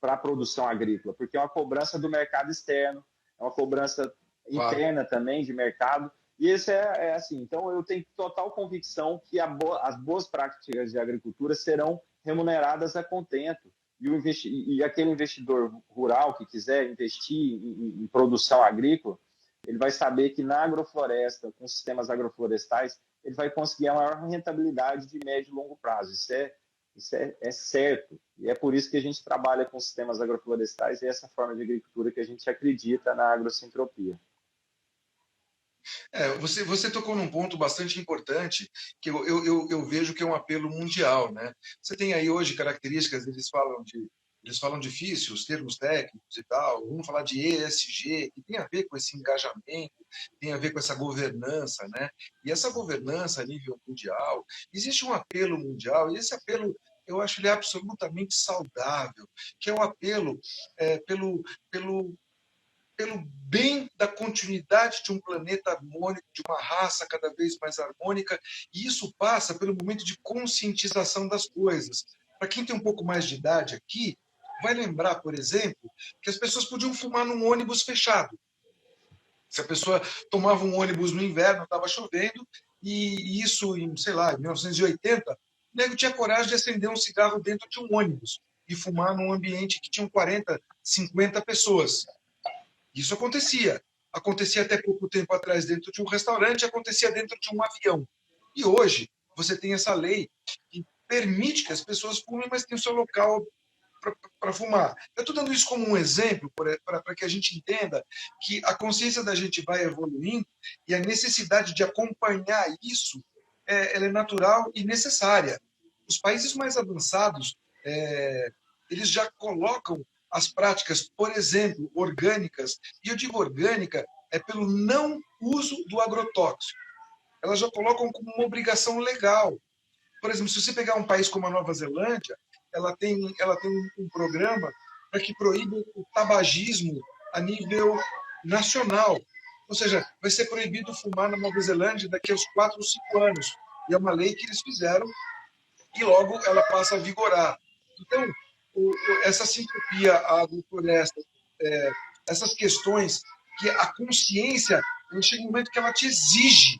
para a produção agrícola, porque é uma cobrança do mercado externo, é uma cobrança interna também de mercado, e esse é assim. Então, eu tenho total convicção que as boas práticas de agricultura serão remuneradas a contento, e aquele investidor rural que quiser investir em produção agrícola, ele vai saber que na agrofloresta, com sistemas agroflorestais, ele vai conseguir a maior rentabilidade de médio e longo prazo. Isso é certo. E é por isso que a gente trabalha com sistemas agroflorestais e essa forma de agricultura que a gente acredita na agrocentropia. Você tocou num ponto bastante importante que eu vejo que é um apelo mundial, né? Você tem aí hoje características, eles falam difícil, os termos técnicos e tal, vamos falar de ESG, que tem a ver com esse engajamento, tem a ver com essa governança, né? E essa governança a nível mundial, existe um apelo mundial, e esse apelo eu acho ele absolutamente saudável, que é o apelo pelo bem da continuidade de um planeta harmônico, de uma raça cada vez mais harmônica, e isso passa pelo momento de conscientização das coisas. Para quem tem um pouco mais de idade aqui, vai lembrar, por exemplo, que as pessoas podiam fumar num ônibus fechado. Se a pessoa tomava um ônibus no inverno, estava chovendo, e isso em, sei lá, em 1980, o nego tinha coragem de acender um cigarro dentro de um ônibus e fumar num ambiente que tinham 40, 50 pessoas. Isso acontecia. Acontecia até pouco tempo atrás dentro de um restaurante, acontecia dentro de um avião. E hoje você tem essa lei que permite que as pessoas fumem, mas tem o seu local para fumar. Eu estou dando isso como um exemplo para que a gente entenda que a consciência da gente vai evoluindo e a necessidade de acompanhar isso ela é natural e necessária. Os países mais avançados eles já colocam as práticas, por exemplo, orgânicas, e eu digo orgânica pelo não uso do agrotóxico. Elas já colocam como uma obrigação legal. Por exemplo, se você pegar um país como a Nova Zelândia, ela tem um programa para que proíba o tabagismo a nível nacional. Ou seja, vai ser proibido fumar na Nova Zelândia daqui aos 4 ou 5 anos. E é uma lei que eles fizeram e logo ela passa a vigorar. Então, essa sintopia, a agrofloresta, essas questões que a consciência, chega um momento que ela te exige,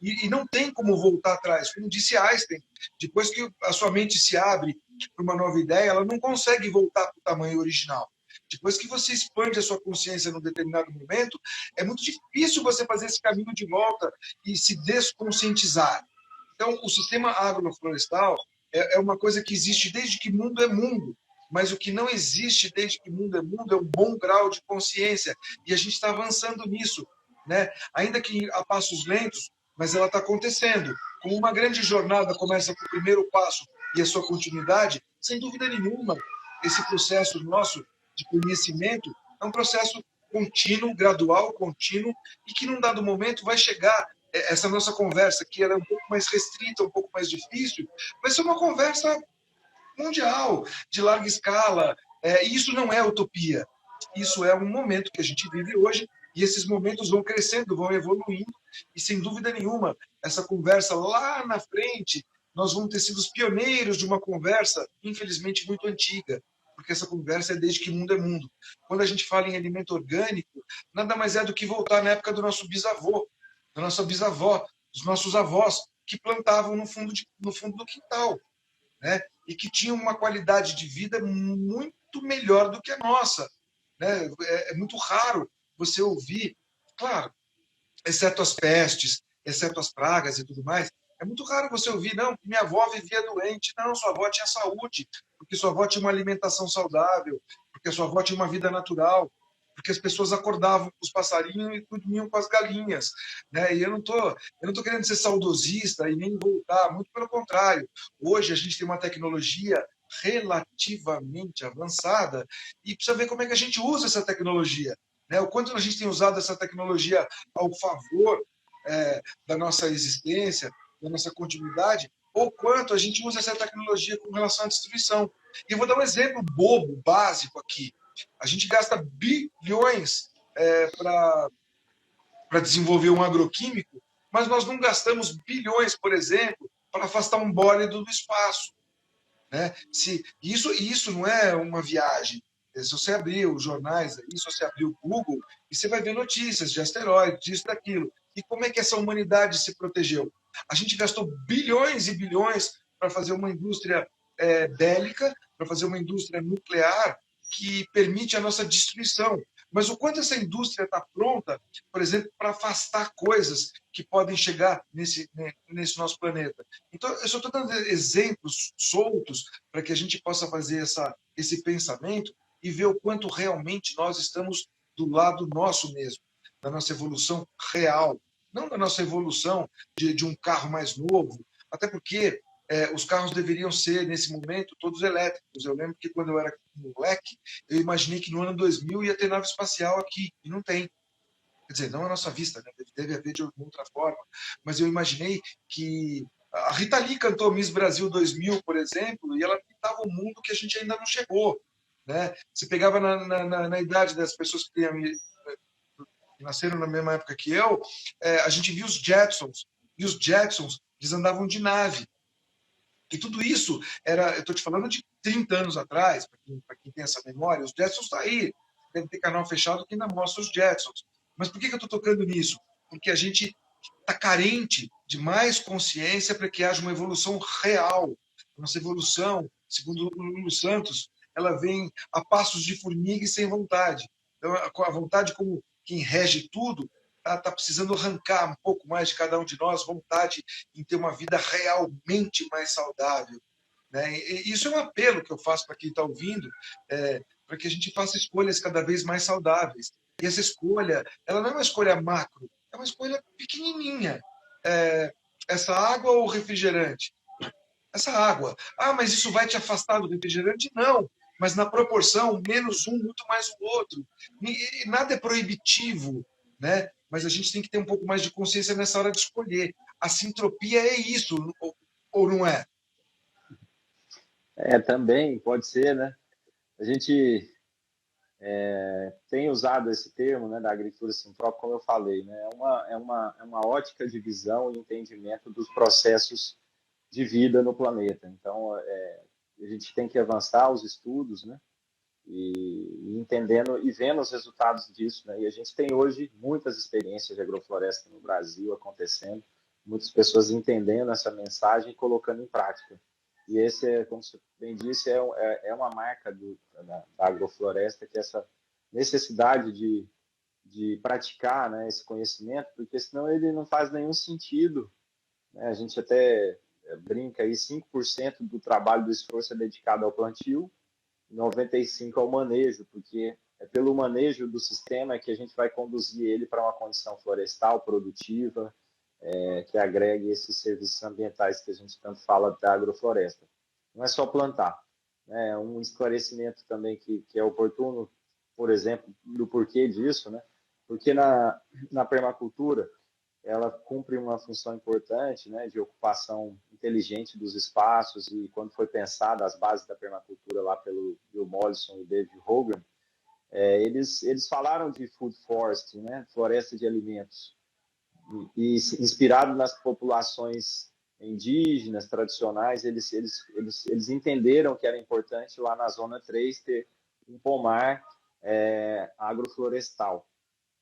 e não tem como voltar atrás. Como disse Einstein, depois que a sua mente se abre para uma nova ideia, ela não consegue voltar para o tamanho original. Depois que você expande a sua consciência num determinado momento, é muito difícil você fazer esse caminho de volta e se desconscientizar. Então, o sistema agroflorestal, é uma coisa que existe desde que mundo é mundo. Mas o que não existe desde que mundo é um bom grau de consciência. E a gente está avançando nisso, né? Ainda que a passos lentos, mas ela está acontecendo. Como uma grande jornada começa com o primeiro passo e a sua continuidade, sem dúvida nenhuma, esse processo nosso de conhecimento é um processo contínuo, gradual, contínuo, e que num dado momento vai chegar essa nossa conversa, que era um pouco mais restrita, um pouco mais difícil, vai ser uma conversa mundial, de larga escala. E isso não é utopia. Isso é um momento que a gente vive hoje, e esses momentos vão crescendo, vão evoluindo, e sem dúvida nenhuma, essa conversa lá na frente, nós vamos ter sido os pioneiros de uma conversa, infelizmente, muito antiga, porque essa conversa é desde que mundo é mundo. Quando a gente fala em alimento orgânico, nada mais é do que voltar na época do nosso bisavô, da nossa bisavó, dos nossos avós, que plantavam no fundo do quintal, né? E que tinham uma qualidade de vida muito melhor do que a nossa, né? É muito raro você ouvir, claro, exceto as pestes, exceto as pragas e tudo mais, é muito raro você ouvir, não, minha avó vivia doente, não, sua avó tinha saúde, porque sua avó tinha uma alimentação saudável, porque sua avó tinha uma vida natural, porque as pessoas acordavam com os passarinhos e dormiam com as galinhas, né? E eu não tô querendo ser saudosista e nem voltar, muito pelo contrário. Hoje a gente tem uma tecnologia relativamente avançada e precisa ver como é que a gente usa essa tecnologia, né? O quanto a gente tem usado essa tecnologia ao favor da nossa existência, da nossa continuidade, ou quanto a gente usa essa tecnologia com relação à destruição. E eu vou dar um exemplo bobo, básico aqui. A gente gasta bilhões para desenvolver um agroquímico, mas nós não gastamos bilhões, por exemplo, para afastar um bólido do espaço, né? Isso não é uma viagem. Se você abrir os jornais, aí, se você abrir o Google, e você vai ver notícias de asteroides, disso, daquilo. E como é que essa humanidade se protegeu? A gente gastou bilhões e bilhões para fazer uma indústria bélica, para fazer uma indústria nuclear que permite a nossa destruição. Mas o quanto essa indústria está pronta, por exemplo, para afastar coisas que podem chegar nesse nosso planeta? Então, eu só estou dando exemplos soltos para que a gente possa fazer esse pensamento e ver o quanto realmente nós estamos do lado nosso mesmo, da nossa evolução real, não da nossa evolução de um carro mais novo, até porque os carros deveriam ser, nesse momento, todos elétricos. Eu lembro que quando eu era moleque, eu imaginei que no ano 2000 ia ter nave espacial aqui, e não tem. Quer dizer, não à nossa vista, né? Deve haver de outra forma, mas eu imaginei que a Rita Lee cantou Miss Brasil 2000, por exemplo, e ela pintava um mundo que a gente ainda não chegou, né? Você pegava na idade das pessoas que nasceram na mesma época que eu, a gente viu os Jetsons, e os Jetsons, eles andavam de nave. E tudo isso era, eu estou te falando de 30 anos atrás, para quem tem essa memória, os Jetsons estão aí. Deve ter canal fechado que ainda mostra os Jetsons. Mas por que eu estou tocando nisso? Porque a gente está carente de mais consciência para que haja uma evolução real. Nossa evolução, segundo o Lulu Santos, ela vem a passos de formiga e sem vontade. Então, a vontade como quem rege tudo, está precisando arrancar um pouco mais de cada um de nós, vontade em ter uma vida realmente mais saudável, né? E isso é um apelo que eu faço para quem está ouvindo, para que a gente faça escolhas cada vez mais saudáveis. E essa escolha, ela não é uma escolha macro, é uma escolha pequenininha. Essa água ou refrigerante? Essa água. Ah, mas isso vai te afastar do refrigerante? Não. Mas na proporção, menos um, muito mais o outro. E nada é proibitivo, né? Mas a gente tem que ter um pouco mais de consciência nessa hora de escolher. A sintropia é isso, ou não é? Também pode ser, né? A gente tem usado esse termo, né, da agricultura sintrópica, como eu falei, né? É uma ótica de visão e entendimento dos processos de vida no planeta. Então, a gente tem que avançar os estudos, né? E entendendo e vendo os resultados disso, né? E a gente tem hoje muitas experiências de agrofloresta no Brasil acontecendo, muitas pessoas entendendo essa mensagem e colocando em prática. E esse, como você bem disse, é uma marca da agrofloresta, que é essa necessidade de praticar, né, esse conhecimento, porque senão ele não faz nenhum sentido, né? A gente até brinca aí, 5% do trabalho do esforço é dedicado ao plantio, 95% ao manejo, porque é pelo manejo do sistema que a gente vai conduzir ele para uma condição florestal, produtiva, que agregue esses serviços ambientais que a gente tanto fala da agrofloresta. Não é só plantar. Né? Um esclarecimento também que é oportuno, por exemplo, do porquê disso, né? Porque na permacultura, ela cumpre uma função importante, né, de ocupação inteligente dos espaços, e quando foi pensada as bases da permacultura lá pelo Bill Mollison e David Hogan, eles falaram de food forest, né, floresta de alimentos, e inspirado nas populações indígenas, tradicionais, eles entenderam que era importante lá na Zona 3 ter um pomar agroflorestal.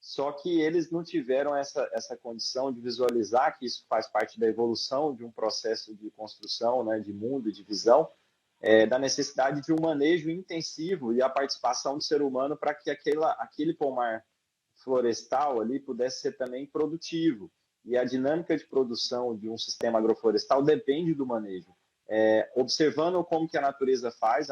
Só que eles não tiveram essa condição de visualizar que isso faz parte da evolução de um processo de construção, né, de mundo, de visão, da necessidade de um manejo intensivo e a participação do ser humano para que aquele pomar florestal ali pudesse ser também produtivo. E a dinâmica de produção de um sistema agroflorestal depende do manejo. Observando como que a natureza faz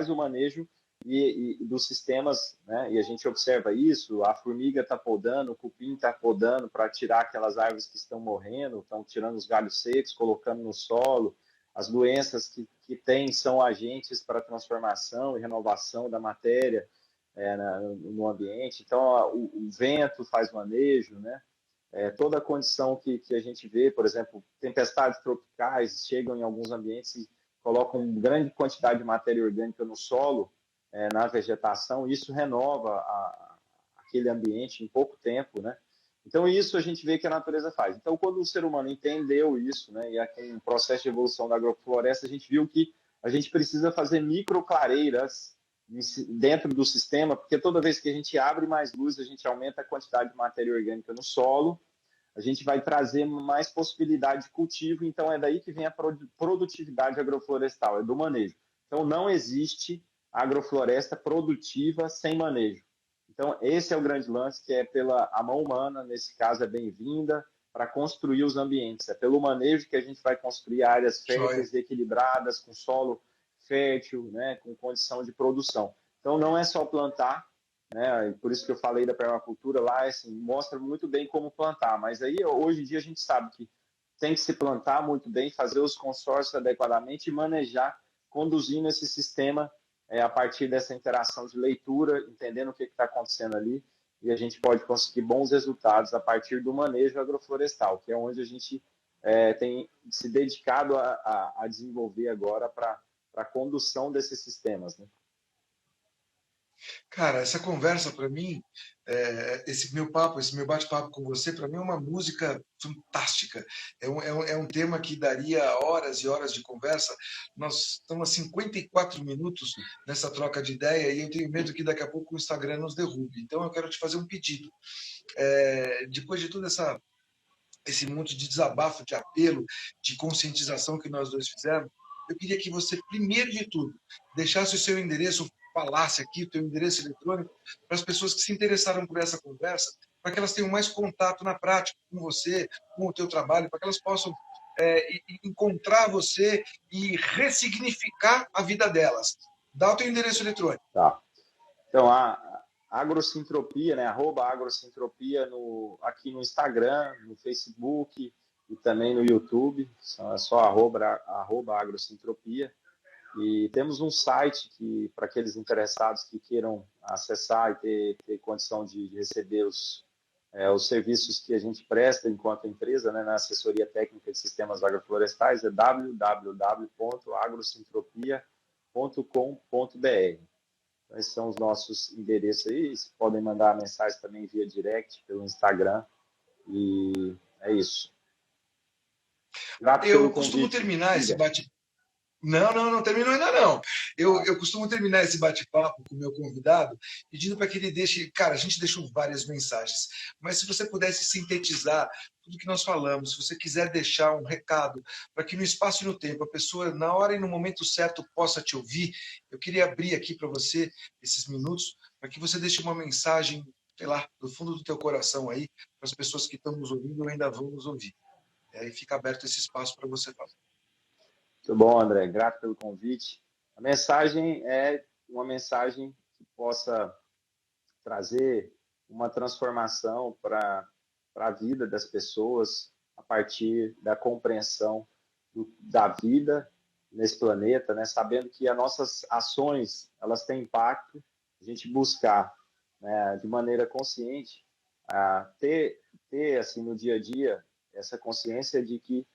o manejo e dos sistemas, né? E a gente observa isso, a formiga está podando, o cupim está podando para tirar aquelas árvores que estão morrendo, estão tirando os galhos secos, colocando no solo, as doenças que tem são agentes para transformação e renovação da matéria no ambiente, então o vento faz manejo, né? Toda a condição que a gente vê, por exemplo, tempestades tropicais chegam em alguns ambientes e colocam uma grande quantidade de matéria orgânica no solo, na vegetação, isso renova aquele ambiente em pouco tempo, né? Então, isso a gente vê que a natureza faz. Então, quando o ser humano entendeu isso, né, e aqui no processo de evolução da agrofloresta, a gente viu que a gente precisa fazer microclareiras dentro do sistema, porque toda vez que a gente abre mais luz, a gente aumenta a quantidade de matéria orgânica no solo, a gente vai trazer mais possibilidade de cultivo, então é daí que vem a produtividade agroflorestal, é do manejo. Então, não existe agrofloresta produtiva sem manejo. Então, esse é o grande lance, que é a mão humana, nesse caso é bem-vinda, para construir os ambientes. É pelo manejo que a gente vai construir áreas férteis, equilibradas, com solo fértil, né, com condição de produção. Então, não é só plantar, né, por isso que eu falei da permacultura lá, assim, mostra muito bem como plantar, mas aí, hoje em dia, a gente sabe que tem que se plantar muito bem, fazer os consórcios adequadamente e manejar, conduzindo esse sistema a partir dessa interação de leitura, entendendo o que está acontecendo ali, e a gente pode conseguir bons resultados a partir do manejo agroflorestal, que é onde a gente tem se dedicado a desenvolver agora para a condução desses sistemas, né? Cara, essa conversa para mim, esse meu papo, esse meu bate-papo com você, para mim é uma música fantástica. É um tema que daria horas e horas de conversa. Nós estamos há 54 minutos nessa troca de ideia e eu tenho medo que daqui a pouco o Instagram nos derrube. Então eu quero te fazer um pedido. Depois de todo esse monte de desabafo, de apelo, de conscientização que nós dois fizemos, eu queria que você, primeiro de tudo, deixasse o seu endereço, falasse aqui o teu endereço eletrônico, para as pessoas que se interessaram por essa conversa, para que elas tenham mais contato na prática com você, com o teu trabalho, para que elas possam encontrar você e ressignificar a vida delas. Dá o teu endereço eletrônico. Tá. Então, a agrocentropia, né? @agrocentropia aqui no Instagram, no Facebook e também no YouTube. É só @agrocentropia. E temos um site que, para aqueles interessados que queiram acessar e ter condição de receber os serviços que a gente presta enquanto empresa, né, na assessoria técnica de sistemas agroflorestais, é www.agrocentropia.com.br. Esses são os nossos endereços aí. Vocês podem mandar mensagem também via direct, pelo Instagram. E é isso. Grato pelo Eu costumo convite. terminar esse Diga. bate. Não terminou ainda não. Eu costumo terminar esse bate-papo com o meu convidado pedindo para que ele deixe. Cara, a gente deixou várias mensagens, mas se você pudesse sintetizar tudo que nós falamos, se você quiser deixar um recado para que no espaço e no tempo a pessoa, na hora e no momento certo, possa te ouvir, eu queria abrir aqui para você esses minutos para que você deixe uma mensagem, sei lá, do fundo do teu coração aí, para as pessoas que estão nos ouvindo ou ainda vão nos ouvir. E fica aberto esse espaço para você falar. Muito bom, André. Grato pelo convite. A mensagem é uma mensagem que possa trazer uma transformação para a vida das pessoas a partir da compreensão da vida nesse planeta, né? Sabendo que as nossas ações elas têm impacto, a gente buscar, né, de maneira consciente ter assim no dia a dia essa consciência de que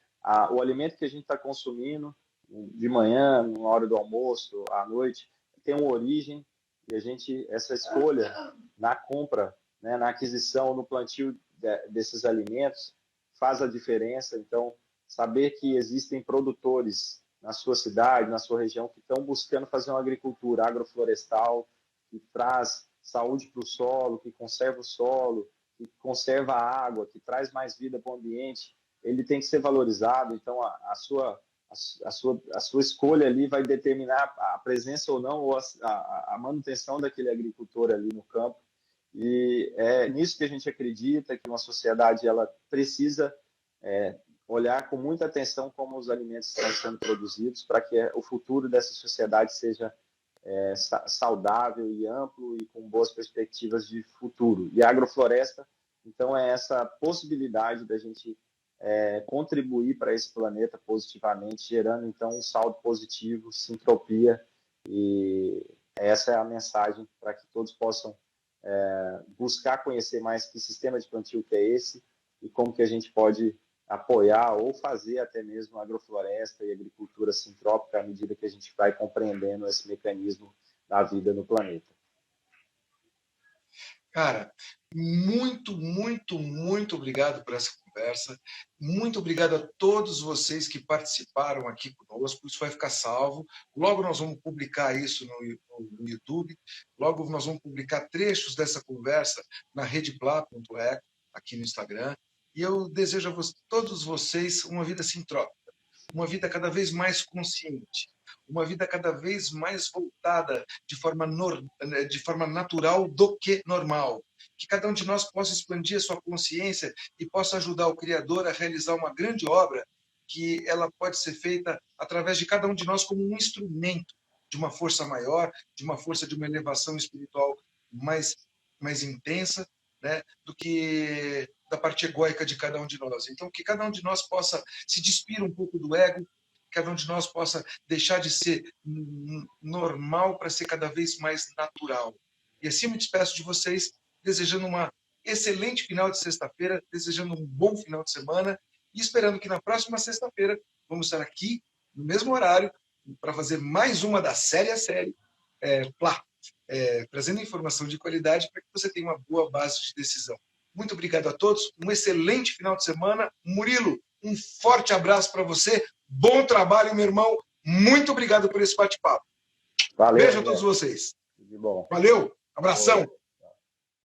o alimento que a gente está consumindo de manhã, na hora do almoço, à noite, tem uma origem e a gente essa escolha na compra, né, na aquisição, no plantio desses alimentos faz a diferença. Então, saber que existem produtores na sua cidade, na sua região, que estão buscando fazer uma agricultura agroflorestal, que traz saúde para o solo, que conserva o solo, que conserva a água, que traz mais vida para o ambiente, ele tem que ser valorizado. Então, a sua escolha ali vai determinar a presença ou não, ou a manutenção daquele agricultor ali no campo. E é nisso que a gente acredita, que uma sociedade ela precisa olhar com muita atenção como os alimentos estão sendo produzidos, para que o futuro dessa sociedade seja saudável e amplo e com boas perspectivas de futuro. E a agrofloresta, então, é essa possibilidade da gente contribuir para esse planeta positivamente, gerando, então, um saldo positivo, sintropia, e essa é a mensagem para que todos possam buscar conhecer mais que sistema de plantio que é esse e como que a gente pode apoiar ou fazer até mesmo agrofloresta e agricultura sintrópica à medida que a gente vai compreendendo esse mecanismo da vida no planeta. Cara, muito, muito, muito obrigado por essa conversa. Muito obrigado a todos vocês que participaram aqui conosco. Isso vai ficar salvo. Logo nós vamos publicar isso no YouTube. Logo nós vamos publicar trechos dessa conversa na redepla.eco, aqui no Instagram. E eu desejo a todos vocês uma vida sintrópica, uma vida cada vez mais consciente, uma vida cada vez mais voltada de forma natural do que normal. Que cada um de nós possa expandir a sua consciência e possa ajudar o Criador a realizar uma grande obra que ela pode ser feita através de cada um de nós como um instrumento de uma força maior, de uma força de uma elevação espiritual mais intensa, né, do que da parte egóica de cada um de nós. Então, que cada um de nós possa se despir um pouco do ego, cada um de nós possa deixar de ser normal para ser cada vez mais natural. E assim me despeço de vocês, desejando uma excelente final de sexta-feira, desejando um bom final de semana e esperando que na próxima sexta-feira vamos estar aqui no mesmo horário para fazer mais uma da série a série, trazendo informação de qualidade para que você tenha uma boa base de decisão. Muito obrigado a todos, um excelente final de semana. Murilo, um forte abraço para você, bom trabalho, meu irmão, muito obrigado por esse bate-papo. Valeu. Beijo a todos vocês. De bom. Valeu, abração.